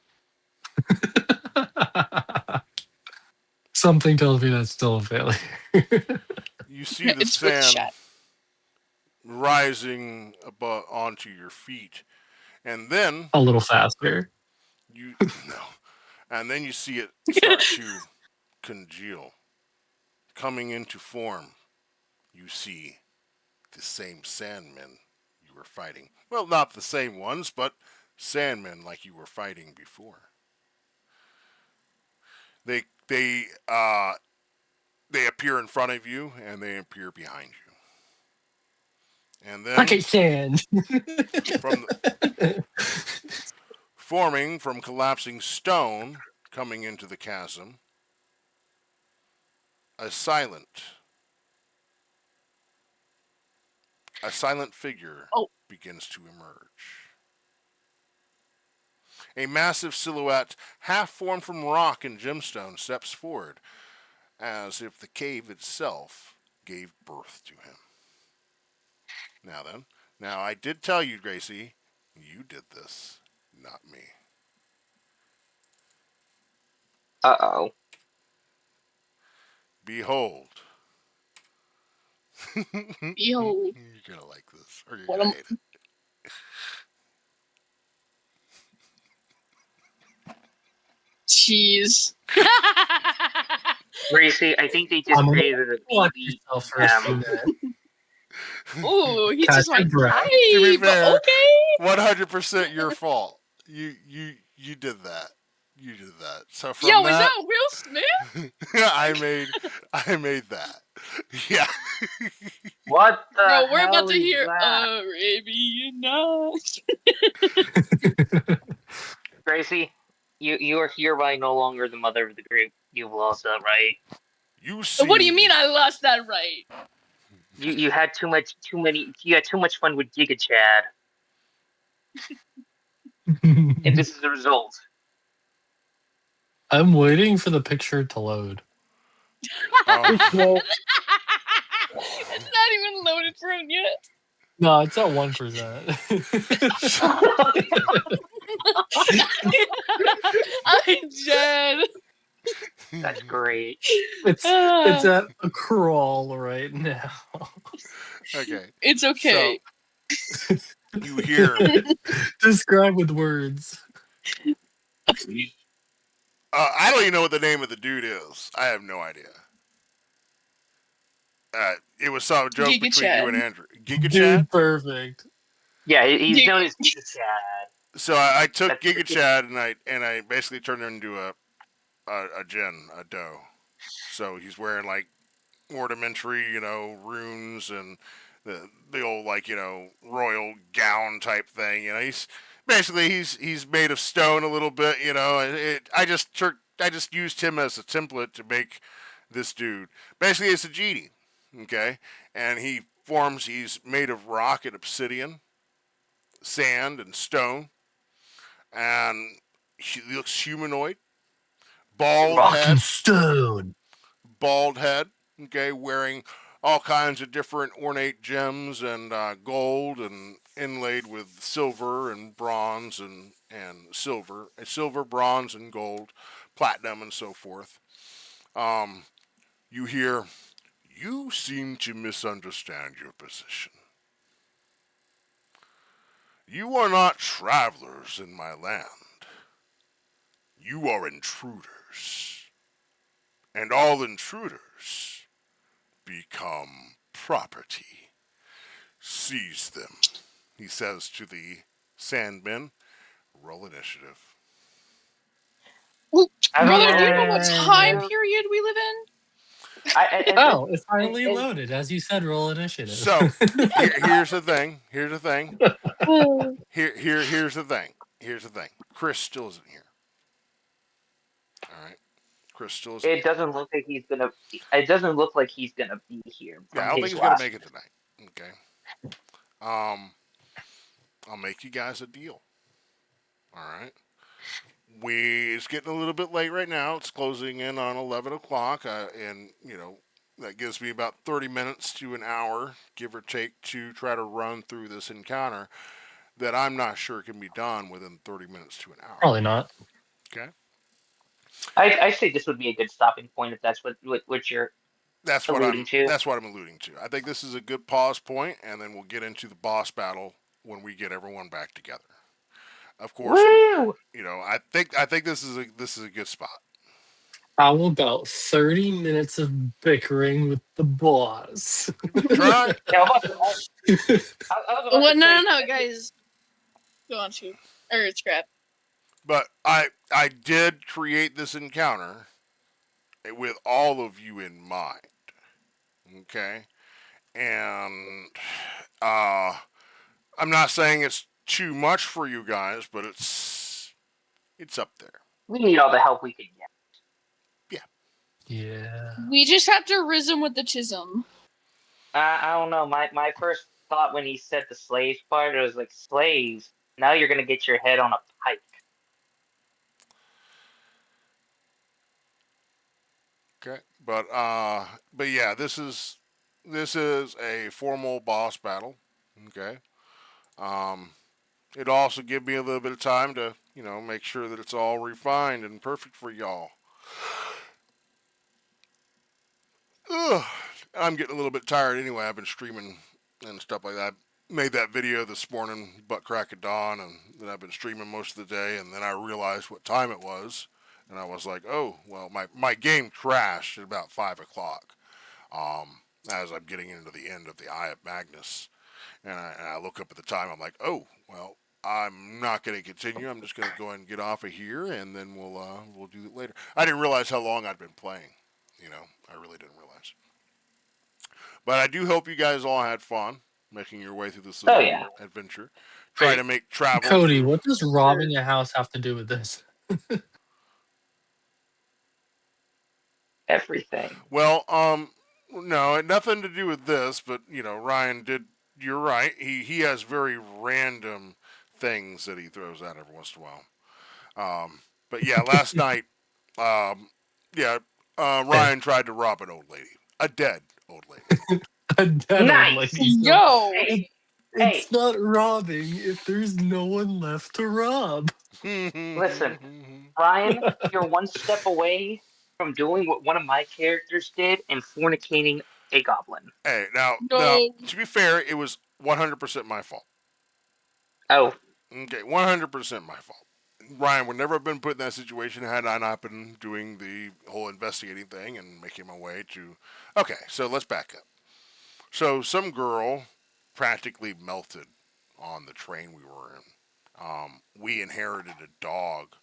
Something tells me that's still a failure. You see the It's with sand chat. rising above onto your feet, and then A little faster. you no, and then you see it start to congeal, coming into form. You see the same sandmen you were fighting. Well, not the same ones, but sandmen like you were fighting before. They they uh they appear in front of you and they appear behind you. And then Pocket sand. from forming from collapsing stone coming into the chasm, a silent figure begins to emerge. A massive silhouette, half formed from rock and gemstone, steps forward, as if the cave itself gave birth to him. Now then, I did tell you, Gracie, you did this, not me. Uh-oh. Behold. Behold. You're gonna like this, or you're What gonna am- hate it. Jeez. Gracie, I think they just I'm gonna created a watch baby. yourself for a few minutes. Ooh, he Catch just your went breath. hi, To be but fair, okay. 100% your fault. You did that. You did that. So from Yo, is that, that Will Smith? I made that. Yeah. What the Bro, we're hell about to is hear that? Arabian Nights. Gracie, You are hereby no longer the mother of the group. You've lost that right. You seem... What do you mean I lost that right? You had too much fun with Giga Chad, and this is the result. I'm waiting for the picture to load. Oh. It's not even loaded for him yet. No, it's at 1%. I'm dead. That's great. It's at a crawl right now. Okay. It's okay. So, you hear... Describe with words. I don't even know what the name of the dude is. I have no idea. It was some joke Giga between Chad. you and Andrew. Giga Dude, Chad? perfect. Yeah, he's known as Giga Chad. So I took That's Giga the- Chad and I basically turned him into a doe. So he's wearing like ornamentary, runes and the old royal gown type thing. He's basically he's made of stone a little bit. I just used him as a template to make this dude. Basically, it's a genie, okay, and he's made of rock and obsidian, sand and stone, and he looks humanoid, bald Rock head, and stone. okay, wearing all kinds of different ornate gems and gold and inlaid with silver and bronze and silver, bronze and gold, platinum and so forth. You hear, you seem to misunderstand your position. You are not travelers in my land. You are intruders. And all intruders become property. Seize them, he says to the sandmen. Roll initiative. Brother, do you know what time period we live in? It finally loaded. As you said, roll initiative. So, here's the thing. Here's the thing. Chris still isn't here. All right. Chris still isn't It doesn't look like he's gonna. It doesn't look like he's gonna be here. Yeah, I don't think he's gonna make it tonight. Okay. I'll make you guys a deal. All right. It's getting a little bit late right now. It's closing in on 11 o'clock, and that gives me about 30 minutes to an hour, give or take, to try to run through this encounter that I'm not sure can be done within 30 minutes to an hour. Probably not. Okay. I say this would be a good stopping point if that's what you're alluding to. That's what I'm alluding to. I think this is a good pause point, and then we'll get into the boss battle when we get everyone back together. Of course, Woo! I think this is a good spot. How about 30 minutes of bickering with the boss? Try. Well, no, guys. Go on, shoot. Or scrap. But I did create this encounter with all of you in mind. Okay? And I'm not saying it's too much for you guys, but it's up there. We need all the help we can get. Yeah. We just have to rhythm with the chism. I don't know. My first thought when he said the slaves part, it was like, slaves. Now you're gonna get your head on a pike. Okay, but yeah, this is a formal boss battle. Okay, it'll also give me a little bit of time to make sure that it's all refined and perfect for y'all. Ugh. I'm getting a little bit tired anyway. I've been streaming and stuff like that. I made that video this morning, butt crack of dawn, and then I've been streaming most of the day, and then I realized what time it was, and I was like, oh, well, my game crashed at about 5 o'clock as I'm getting into the end of the Eye of Magnus, and I look up at the time, I'm like, oh, well, I'm not going to continue. I'm just going to go ahead and get off of here, and then we'll do it later. I didn't realize how long I'd been playing. I really didn't realize. But I do hope you guys all had fun making your way through this adventure. Try to make travel. Cody, what does robbing a house have to do with this? everything. Well, no, it had nothing to do with this, but Ryan did. You're right. He has very random things that he throws out every once in a while. But yeah, last night, um, yeah, Ryan tried to rob an old lady, a dead old lady. A dead old Nice. lady. So Yo, Hey, it's not robbing if there's no one left to rob. listen, Ryan, you're one step away from doing what one of my characters did and fornicating a goblin. Hey, now, no. to be fair, it was 100% my fault. Oh, Okay, 100% my fault. Ryan would never have been put in that situation had I not been doing the whole investigating thing and making my way to. Okay, so let's back up. So some girl practically melted on the train we were in. We inherited a dog.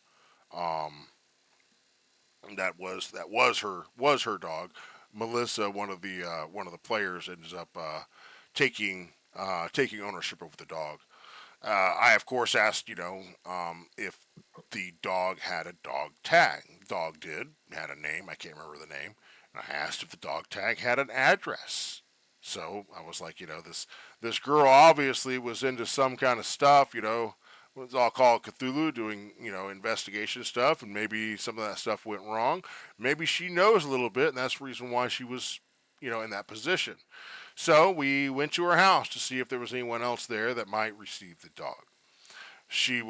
Um, that was her dog. Melissa, one of the players, ends up taking ownership over the dog. I of course asked, if the dog had a dog tag. Dog did, had a name. I can't remember the name. And I asked if the dog tag had an address. So I was like, this girl obviously was into some kind of stuff, was all called Cthulhu, doing investigation stuff, and maybe some of that stuff went wrong. Maybe she knows a little bit, and that's the reason why she was, in that position. So we went to her house to see if there was anyone else there that might receive the dog. She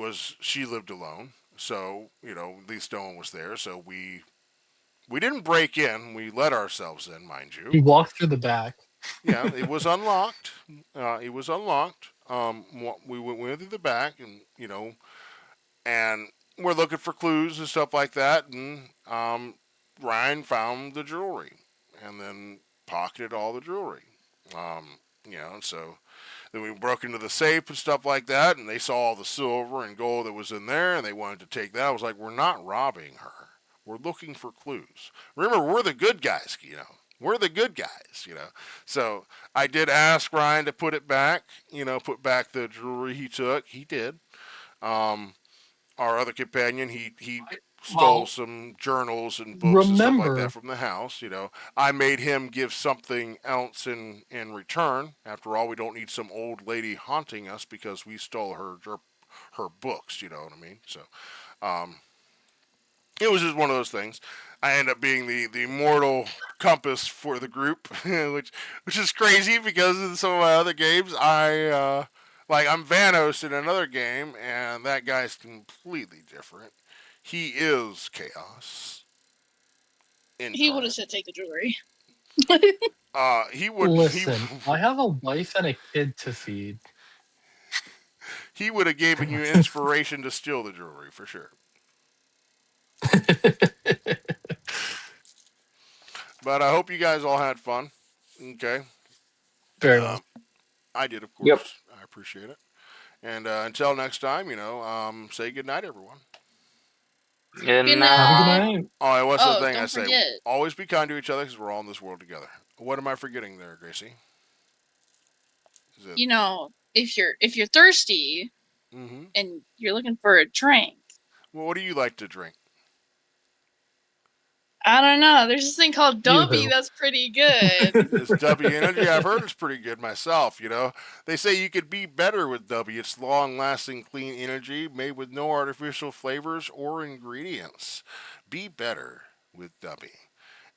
lived alone, so at least no one was there. So we didn't break in. We let ourselves in, mind He you. walked through the back. Yeah, it was unlocked. It was unlocked. We went through the back, and and we're looking for clues and stuff like that. And Ryan found the jewelry, and then pocketed all the jewelry. So then we broke into the safe and stuff like that, and they saw all the silver and gold that was in there, and they wanted to take that. I was like, we're not robbing her. We're looking for clues. Remember, we're the good guys. We're the good guys. So I did ask Ryan to put it back, put back the jewelry he took. He did. Um, our other companion, he stole Well, some journals and books and stuff like that remember, from the house. I made him give something else in return. After all, we don't need some old lady haunting us because we stole her books. You know what I mean? So um, it was just one of those things. I end up being the mortal compass for the group, which is crazy because in some of my other games, I'm Vanos in another game, and that guy's completely different. He is chaos He would have incarnate. said take the jewelry. He would listen, I have a wife and a kid to feed. he would have given you inspiration to steal the jewelry for sure. But I hope you guys all had fun. Okay. Very Um, well. I did, of yep. course. I appreciate it. And until next time, say good night, everyone. Good Good Have a good night. night. night. Oh, what's the Oh, thing I don't say? forget. Always be kind to each other because we're all in this world together. What am I forgetting there, Gracie? Is it? If you're thirsty Mm-hmm. and you're looking for a drink, Well, what do you like to drink? I don't know. There's this thing called Dubby Yoo-hoo. that's pretty good. It's W Energy. I've heard it's pretty good myself. They say you could be better with W. It's long-lasting, clean energy made with no artificial flavors or ingredients. Be better with W.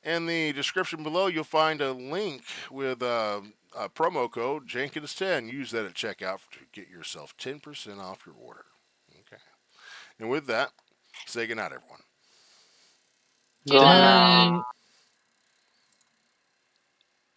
In the description below, you'll find a link with a promo code Jenkins10. Use that at checkout to get yourself 10% off your order. Okay. And with that, say goodnight, everyone. Good Good night. Bye. night.